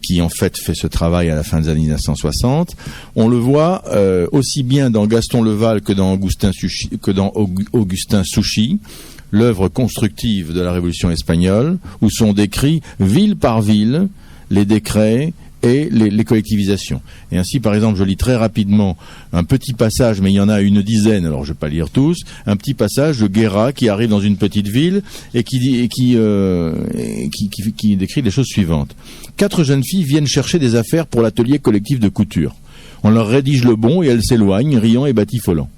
qui en fait ce travail à la fin des années 1960, on le voit aussi bien dans Gaston Leval que dans Augustin Souchy, l'œuvre constructive de la Révolution espagnole, où sont décrits ville par ville les décrets et les collectivisations. Et ainsi, par exemple, je lis très rapidement un petit passage, mais il y en a une dizaine, alors je ne vais pas lire tous, un petit passage de Guerra qui arrive dans une petite ville et qui décrit les choses suivantes. 4 jeunes filles viennent chercher des affaires pour l'atelier collectif de couture. On leur rédige le bon et elles s'éloignent, riant et batifolant.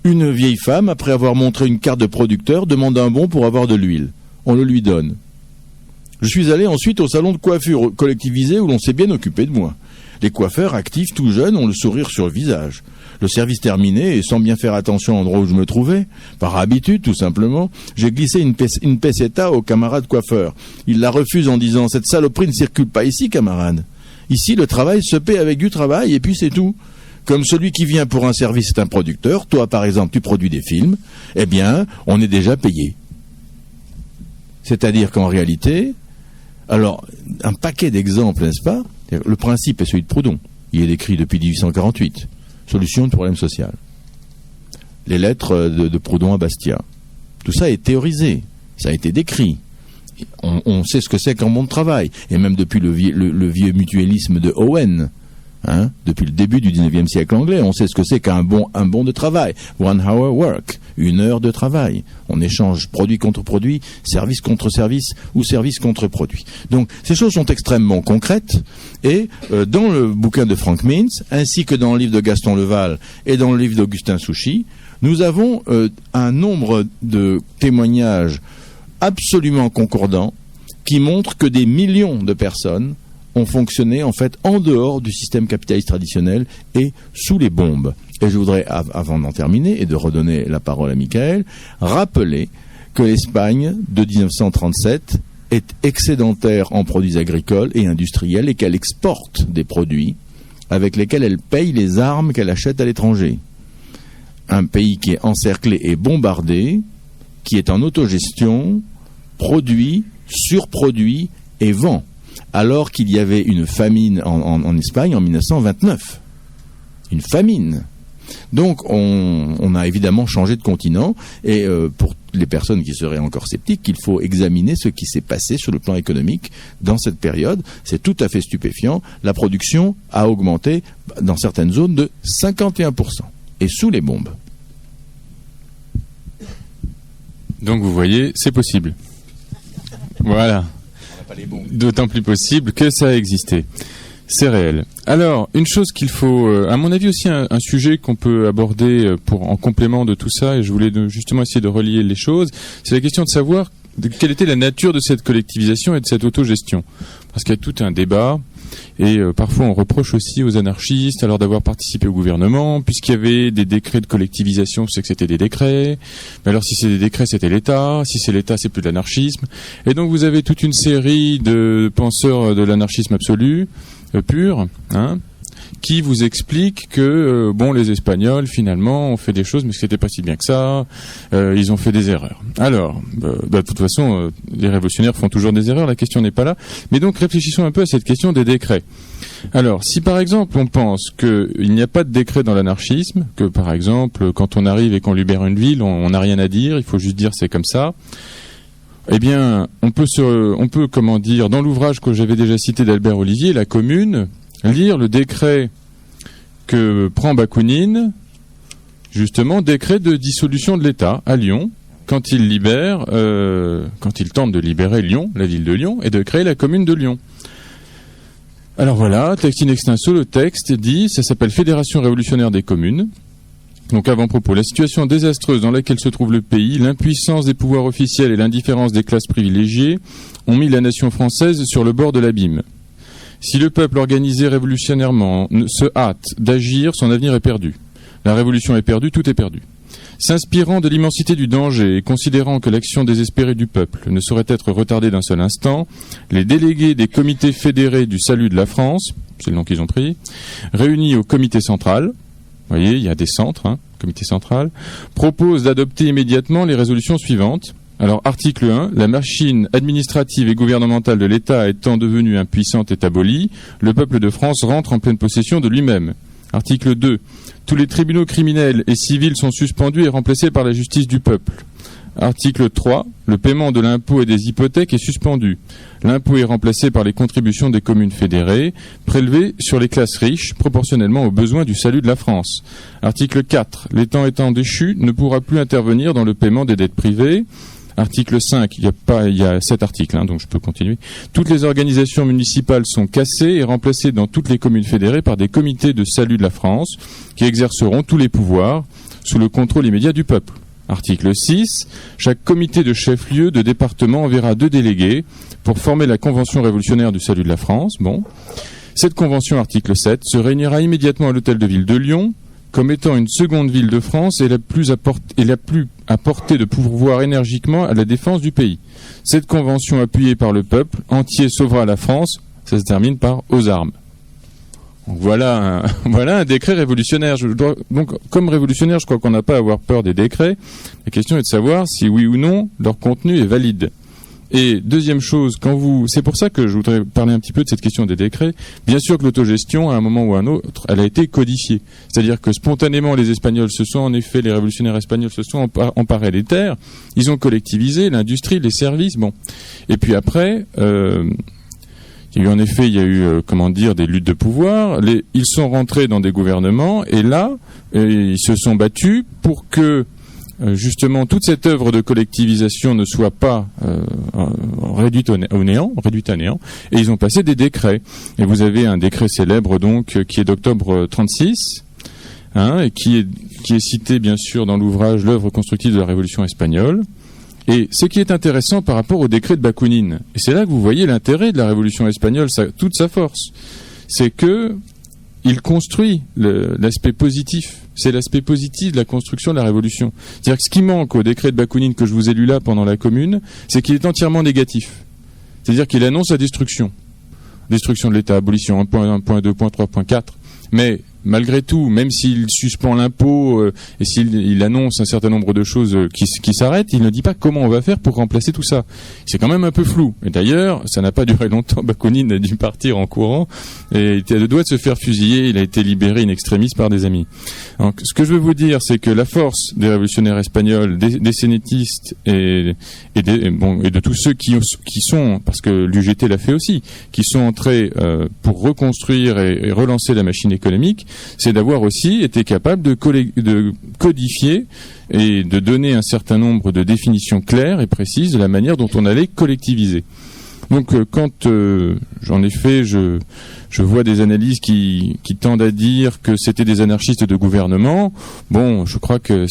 Une vieille femme, après avoir montré une carte de producteur, demande un bon pour avoir de l'huile. On le lui donne. Je suis allé ensuite au salon de coiffure collectivisé où l'on s'est bien occupé de moi. Les coiffeurs actifs, tout jeunes, ont le sourire sur le visage. Le service terminé, et sans bien faire attention à l'endroit où je me trouvais, par habitude tout simplement, j'ai glissé une peseta au camarade coiffeur. Il la refuse en disant « Cette saloperie ne circule pas ici, camarade. Ici, le travail se paie avec du travail, et puis c'est tout. » Comme celui qui vient pour un service est un producteur, toi par exemple tu produis des films, eh bien on est déjà payé. C'est-à-dire qu'en réalité, alors un paquet d'exemples, n'est-ce pas ? Le principe est celui de Proudhon, il est décrit depuis 1848, solution de problème social. Les lettres de Proudhon à Bastia, tout ça est théorisé, ça a été décrit. On sait ce que c'est qu'un bon de travail, et même depuis le vieux mutualisme de Owen. Depuis le début du 19e siècle anglais, on sait ce que c'est qu'un bon de travail. 1 hour work, 1 heure de travail. On échange produit contre produit, service contre service ou service contre produit. Donc ces choses sont extrêmement concrètes et dans le bouquin de Frank Mintz, ainsi que dans le livre de Gaston Leval et dans le livre d'Augustin Souchy, nous avons un nombre de témoignages absolument concordants qui montrent que des millions de personnes ont fonctionné en fait en dehors du système capitaliste traditionnel et sous les bombes. Et je voudrais, avant d'en terminer et de redonner la parole à Michael, rappeler que l'Espagne de 1937 est excédentaire en produits agricoles et industriels et qu'elle exporte des produits avec lesquels elle paye les armes qu'elle achète à l'étranger. Un pays qui est encerclé et bombardé, qui est en autogestion, produit, surproduit et vend. alors qu'il y avait une famine en Espagne en 1929. Une famine. Donc on a évidemment changé de continent, et pour les personnes qui seraient encore sceptiques, il faut examiner ce qui s'est passé sur le plan économique dans cette période. C'est tout à fait stupéfiant. La production a augmenté dans certaines zones de 51%, et sous les bombes. Donc vous voyez, c'est possible. Voilà. D'autant plus possible que ça a existé. C'est réel. Alors, une chose qu'il faut, à mon avis aussi un sujet qu'on peut aborder en complément de tout ça, et je voulais justement essayer de relier les choses, c'est la question de savoir quelle était la nature de cette collectivisation et de cette autogestion. Parce qu'il y a tout un débat, et parfois on reproche aussi aux anarchistes alors d'avoir participé au gouvernement, puisqu'il y avait des décrets de collectivisation, c'est que c'était des décrets, mais alors si c'est des décrets c'était l'État, si c'est l'État c'est plus de l'anarchisme, et donc vous avez toute une série de penseurs de l'anarchisme absolu, pur, hein, qui vous explique que les Espagnols finalement ont fait des choses mais que c'était pas si bien que ça, ils ont fait des erreurs. Alors de toute façon les révolutionnaires font toujours des erreurs, la question n'est pas là, mais donc réfléchissons un peu à cette question des décrets. Alors si par exemple on pense qu'il n'y a pas de décret dans l'anarchisme, que par exemple quand on arrive et qu'on libère une ville on n'a rien à dire, il faut juste dire c'est comme ça, eh bien on peut comment dire, dans l'ouvrage que j'avais déjà cité d'Albert Olivier, La Commune, lire le décret que prend Bakounine, justement décret de dissolution de l'État à Lyon, quand il tente de libérer Lyon, la ville de Lyon, et de créer la commune de Lyon. Alors voilà, texte in extenso, le texte dit, ça s'appelle Fédération révolutionnaire des communes. Donc avant-propos, la situation désastreuse dans laquelle se trouve le pays, l'impuissance des pouvoirs officiels et l'indifférence des classes privilégiées ont mis la nation française sur le bord de l'abîme. Si le peuple organisé révolutionnairement se hâte d'agir, son avenir est perdu. La révolution est perdue, tout est perdu. S'inspirant de l'immensité du danger et considérant que l'action désespérée du peuple ne saurait être retardée d'un seul instant, les délégués des comités fédérés du salut de la France, c'est le nom qu'ils ont pris, réunis au comité central, vous voyez, il y a des centres, comité central, proposent d'adopter immédiatement les résolutions suivantes. Alors, article 1, la machine administrative et gouvernementale de l'État étant devenue impuissante et abolie, le peuple de France rentre en pleine possession de lui-même. Article 2, tous les tribunaux criminels et civils sont suspendus et remplacés par la justice du peuple. Article 3, le paiement de l'impôt et des hypothèques est suspendu. L'impôt est remplacé par les contributions des communes fédérées, prélevées sur les classes riches, proportionnellement aux besoins du salut de la France. Article 4, l'État étant déchu ne pourra plus intervenir dans le paiement des dettes privées. Article 5, il y a 7 articles, donc je peux continuer. Toutes les organisations municipales sont cassées et remplacées dans toutes les communes fédérées par des comités de salut de la France qui exerceront tous les pouvoirs sous le contrôle immédiat du peuple. Article 6, chaque comité de chef-lieu de département enverra 2 délégués pour former la Convention révolutionnaire du salut de la France. Cette convention, article 7, se réunira immédiatement à l'hôtel de ville de Lyon, comme étant une seconde ville de France et la plus à portée de pourvoir énergiquement à la défense du pays. Cette convention appuyée par le peuple entier sauvera la France, ça se termine par aux armes. Donc voilà un décret révolutionnaire. Donc comme révolutionnaire, je crois qu'on n'a pas à avoir peur des décrets. La question est de savoir si oui ou non leur contenu est valide. Et deuxième chose, c'est pour ça que je voudrais parler un petit peu de cette question des décrets. Bien sûr que l'autogestion, à un moment ou à un autre, elle a été codifiée. C'est-à-dire que spontanément, les révolutionnaires espagnols se sont emparés des terres, ils ont collectivisé l'industrie, les services, Et puis après, il y a eu des luttes de pouvoir, ils sont rentrés dans des gouvernements, et là, ils se sont battus pour que justement toute cette œuvre de collectivisation ne soit pas réduite à néant, et ils ont passé des décrets. Et vous avez un décret célèbre qui est d'octobre 36, et qui est cité bien sûr dans l'ouvrage L'œuvre constructive de la Révolution espagnole. Et ce qui est intéressant par rapport au décret de Bakounine, et c'est là que vous voyez l'intérêt de la Révolution espagnole, toute sa force, c'est que il construit l'aspect positif. C'est l'aspect positif de la construction de la Révolution. C'est-à-dire que ce qui manque au décret de Bakounine que je vous ai lu là pendant la Commune, c'est qu'il est entièrement négatif. C'est-à-dire qu'il annonce la destruction. Destruction de l'État, abolition 1.1, 1.2, 1.3, 1.4. Mais malgré tout, même s'il suspend l'impôt et s'il annonce un certain nombre de choses qui s'arrêtent, il ne dit pas comment on va faire pour remplacer tout ça. C'est quand même un peu flou. Et d'ailleurs, ça n'a pas duré longtemps. Bakounine a dû partir en courant et était à deux doigts de se faire fusiller. Il a été libéré in extremis par des amis. Donc, ce que je veux vous dire, c'est que la force des révolutionnaires espagnols, des sénétistes et de tous ceux qui sont, parce que l'UGT l'a fait aussi, qui sont entrés pour reconstruire et relancer la machine économique, c'est d'avoir aussi été capable de codifier et de donner un certain nombre de définitions claires et précises de la manière dont on allait collectiviser. Donc quand en effet je vois des analyses qui tendent à dire que c'était des anarchistes de gouvernement, bon, je crois que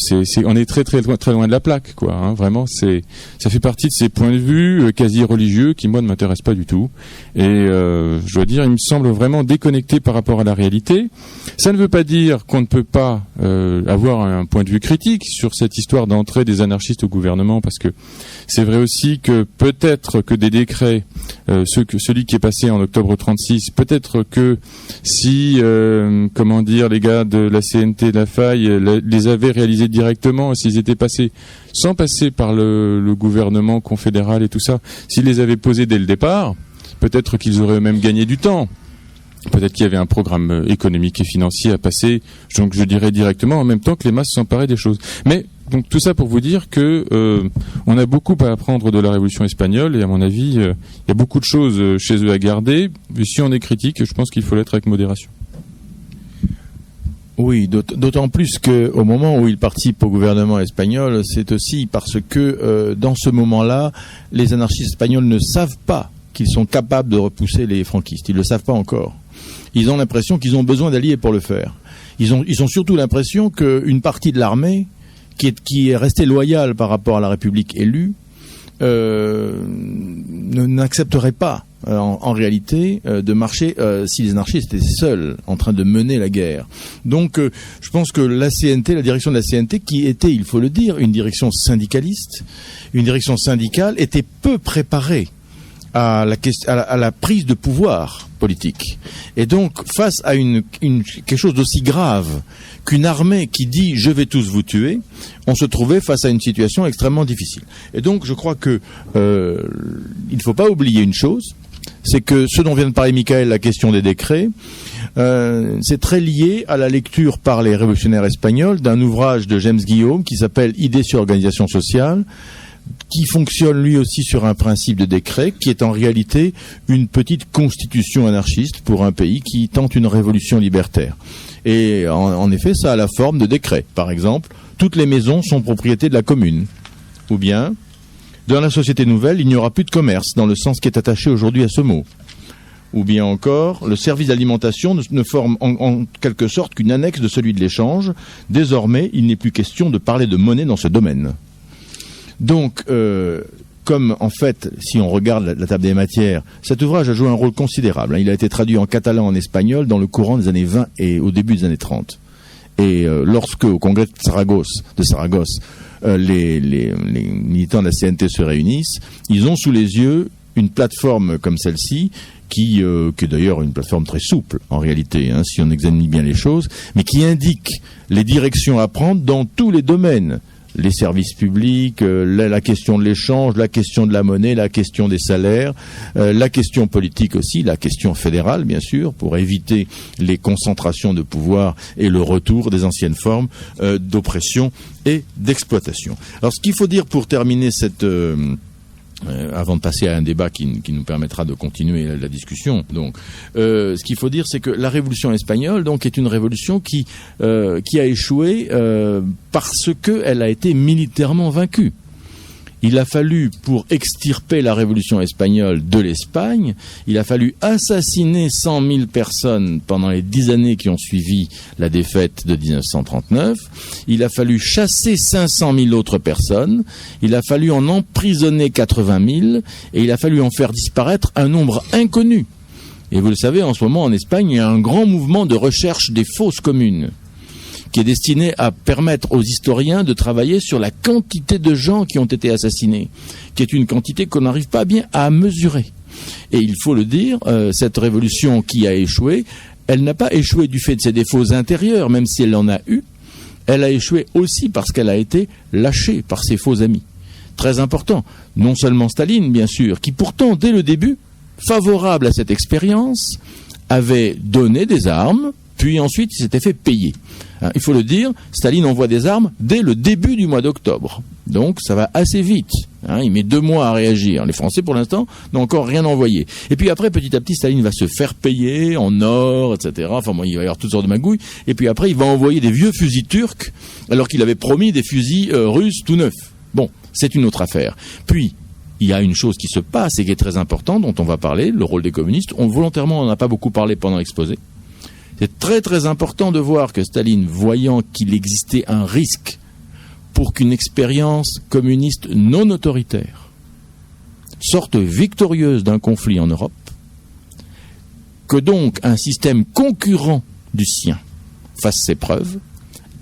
on est très loin de la plaque, quoi. Hein, vraiment, ça fait partie de ces points de vue quasi religieux qui moi ne m'intéressent pas du tout. Et je dois dire, il me semble vraiment déconnecté par rapport à la réalité. Ça ne veut pas dire qu'on ne peut pas avoir un point de vue critique sur cette histoire d'entrée des anarchistes au gouvernement, parce que c'est vrai aussi que peut-être que des décrets, celui qui est passé en octobre 36, peut-être que si, les gars de la CNT de la Faille les avaient réalisés directement, s'ils étaient passés sans passer par le gouvernement confédéral et tout ça, s'ils les avaient posés dès le départ, peut-être qu'ils auraient même gagné du temps. Peut-être qu'il y avait un programme économique et financier à passer, donc je dirais directement, en même temps que les masses s'emparaient des choses. Mais donc tout ça pour vous dire que on a beaucoup à apprendre de la Révolution espagnole, et à mon avis, il y a beaucoup de choses chez eux à garder. Et si on est critique, je pense qu'il faut l'être avec modération. Oui, d'autant plus qu'au moment où il participe au gouvernement espagnol, c'est aussi parce que dans ce moment-là, les anarchistes espagnols ne savent pas qu'ils sont capables de repousser les franquistes. Ils ne le savent pas encore. Ils ont l'impression qu'ils ont besoin d'alliés pour le faire. Ils ont surtout l'impression qu'une partie de l'armée qui est restée loyale par rapport à la République élue n'accepterait pas en réalité de marcher si les anarchistes étaient seuls en train de mener la guerre. Donc je pense que la CNT, la direction de la CNT, qui était, il faut le dire, une direction syndicaliste, une direction syndicale, était peu préparée à la prise de pouvoir politique. Et donc, face à quelque chose d'aussi grave qu'une armée qui dit « je vais tous vous tuer », on se trouvait face à une situation extrêmement difficile. Et donc, je crois que il ne faut pas oublier une chose, c'est que ce dont vient de parler Michael, la question des décrets, c'est très lié à la lecture par les révolutionnaires espagnols d'un ouvrage de James Guillaume qui s'appelle « Idées sur l'organisation sociale », qui fonctionne lui aussi sur un principe de décret, qui est en réalité une petite constitution anarchiste pour un pays qui tente une révolution libertaire. Et en effet, ça a la forme de décret. Par exemple, toutes les maisons sont propriété de la commune. Ou bien, dans la société nouvelle, il n'y aura plus de commerce, dans le sens qui est attaché aujourd'hui à ce mot. Ou bien encore, le service d'alimentation ne forme en quelque sorte qu'une annexe de celui de l'échange. Désormais, il n'est plus question de parler de monnaie dans ce domaine. Donc, comme en fait, si on regarde la table des matières, cet ouvrage a joué un rôle considérable. Il a été traduit en catalan, en espagnol, dans le courant des années 20 et au début des années 30. Et lorsque, au congrès de Saragosse, les militants de la CNT se réunissent, ils ont sous les yeux une plateforme comme celle-ci, qui est d'ailleurs une plateforme très souple, en réalité, si on examine bien les choses, mais qui indique les directions à prendre dans tous les domaines. Les services publics, la question de l'échange, la question de la monnaie, la question des salaires, la question politique aussi, la question fédérale bien sûr, pour éviter les concentrations de pouvoir et le retour des anciennes formes d'oppression et d'exploitation. Alors ce qu'il faut dire pour terminer cette... avant de passer à un débat qui nous permettra de continuer la discussion. Donc, ce qu'il faut dire, c'est que la révolution espagnole, donc, est une révolution qui a échoué parce qu'elle a été militairement vaincue. Il a fallu, pour extirper la révolution espagnole de l'Espagne, il a fallu assassiner 100 000 personnes pendant les 10 années qui ont suivi la défaite de 1939. Il a fallu chasser 500 000 autres personnes. Il a fallu en emprisonner 80 000. Et il a fallu en faire disparaître un nombre inconnu. Et vous le savez, en ce moment, en Espagne, il y a un grand mouvement de recherche des fosses communes, qui est destiné à permettre aux historiens de travailler sur la quantité de gens qui ont été assassinés, qui est une quantité qu'on n'arrive pas bien à mesurer. Et il faut le dire, cette révolution qui a échoué, elle n'a pas échoué du fait de ses défauts intérieurs, même si elle en a eu. Elle a échoué aussi parce qu'elle a été lâchée par ses faux amis. Très important. Non seulement Staline, bien sûr, qui pourtant, dès le début, favorable à cette expérience, avait donné des armes, puis ensuite il s'était fait payer. Il faut le dire, Staline envoie des armes dès le début du mois d'octobre. Donc ça va assez vite. Il met 2 mois à réagir. Les Français, pour l'instant, n'ont encore rien envoyé. Et puis après, petit à petit, Staline va se faire payer en or, etc. Enfin bon, il va y avoir toutes sortes de magouilles. Et puis après, il va envoyer des vieux fusils turcs, alors qu'il avait promis des fusils russes tout neufs. Bon, c'est une autre affaire. Puis, il y a une chose qui se passe et qui est très importante, dont on va parler, le rôle des communistes. Volontairement, on n'en a pas beaucoup parlé pendant l'exposé. C'est très très important de voir que Staline, voyant qu'il existait un risque pour qu'une expérience communiste non autoritaire sorte victorieuse d'un conflit en Europe, que donc un système concurrent du sien fasse ses preuves,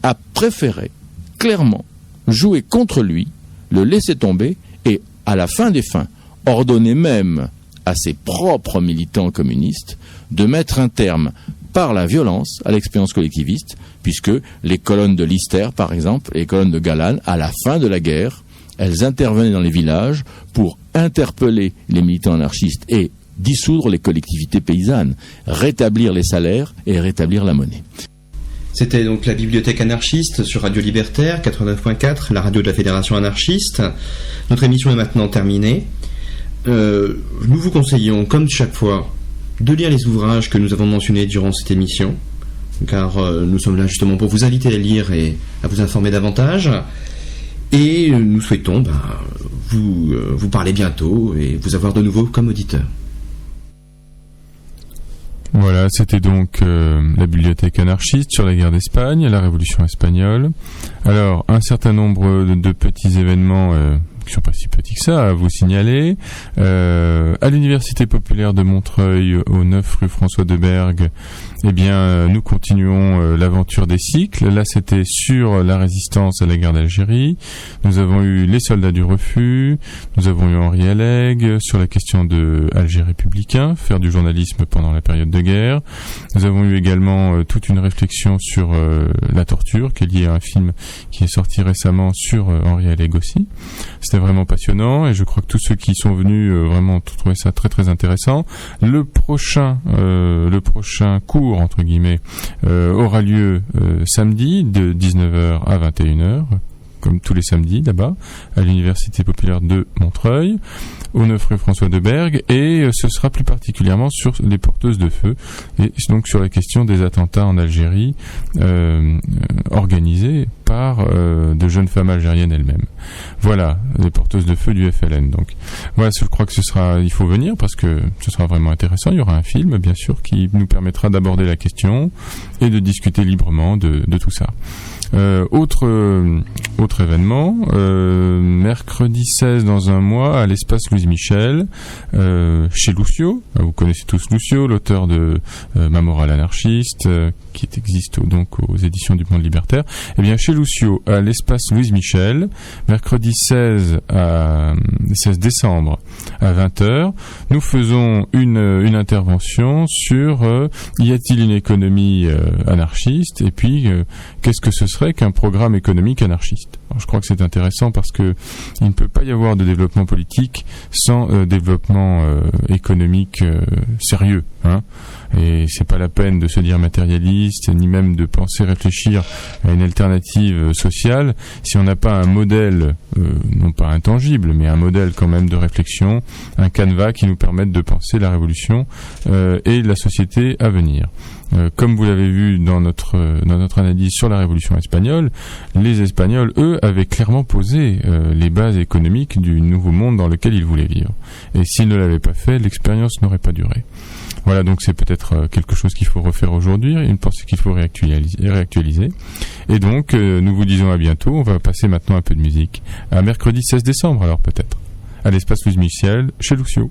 a préféré clairement jouer contre lui, le laisser tomber et, à la fin des fins, ordonner même à ses propres militants communistes de mettre un terme par la violence à l'expérience collectiviste, puisque les colonnes de Lister, par exemple, et les colonnes de Galan, à la fin de la guerre, elles intervenaient dans les villages pour interpeller les militants anarchistes et dissoudre les collectivités paysannes, rétablir les salaires et rétablir la monnaie. C'était donc la Bibliothèque anarchiste sur Radio Libertaire 89.4, la radio de la Fédération anarchiste. Notre émission est maintenant terminée. Nous vous conseillons, comme chaque fois, de lire les ouvrages que nous avons mentionnés durant cette émission, car nous sommes là justement pour vous inviter à lire et à vous informer davantage. Et nous souhaitons vous parler bientôt et vous avoir de nouveau comme auditeur. Voilà, c'était donc la bibliothèque anarchiste sur la guerre d'Espagne, la Révolution espagnole. Alors, un certain nombre de petits événements qui sont pas si petits que ça à vous signaler. À l'Université populaire de Montreuil, au 9 rue François Debergue, eh bien, nous continuons l'aventure des cycles. Là, c'était sur la résistance à la guerre d'Algérie. Nous avons eu les soldats du refus. Nous avons eu Henri Alleg sur la question de Alger républicain, faire du journalisme pendant la période de guerre. Nous avons eu également toute une réflexion sur la torture, qui est liée à un film qui est sorti récemment sur Henri Alleg aussi. C'était vraiment passionnant et je crois que tous ceux qui sont venus vraiment trouvaient ça très très intéressant. Le prochain cours entre guillemets aura lieu samedi de 19h à 21h, comme tous les samedis là-bas, à l'Université populaire de Montreuil, au 9 rue François Debergue, et ce sera plus particulièrement sur les porteuses de feu, et donc sur la question des attentats en Algérie organisés par de jeunes femmes algériennes elles-mêmes. Voilà, les porteuses de feu du FLN. Donc voilà, je crois que il faut venir parce que ce sera vraiment intéressant. Il y aura un film, bien sûr, qui nous permettra d'aborder la question et de discuter librement de tout ça. Autre événement, mercredi 16 dans un mois à l'espace Louise Michel, chez Lucio. Vous connaissez tous Lucio, l'auteur de Ma morale anarchiste, qui existe donc aux éditions du Monde Libertaire. Eh bien, chez Lucio, à l'espace Louise Michel, mercredi 16 décembre à 20h, nous faisons une intervention sur y a-t-il une économie anarchiste, et puis qu'est-ce que ce serait qu'un programme économique anarchiste. Alors, je crois que c'est intéressant parce que il ne peut pas y avoir de développement politique sans développement économique sérieux, hein. Et c'est pas la peine de se dire matérialiste, ni même de penser réfléchir à une alternative sociale si on n'a pas un modèle, non pas intangible, mais un modèle quand même de réflexion, un canevas qui nous permette de penser la révolution et la société à venir. Comme vous l'avez vu dans notre analyse sur la Révolution espagnole, les Espagnols, eux, avaient clairement posé les bases économiques du nouveau monde dans lequel ils voulaient vivre. Et s'ils ne l'avaient pas fait, l'expérience n'aurait pas duré. Voilà, donc c'est peut-être quelque chose qu'il faut refaire aujourd'hui, une pensée qu'il faut réactualiser. Et donc, nous vous disons à bientôt. On va passer maintenant un peu de musique. À mercredi 16 décembre, alors peut-être. À l'espace Louise Michel, chez Lucio.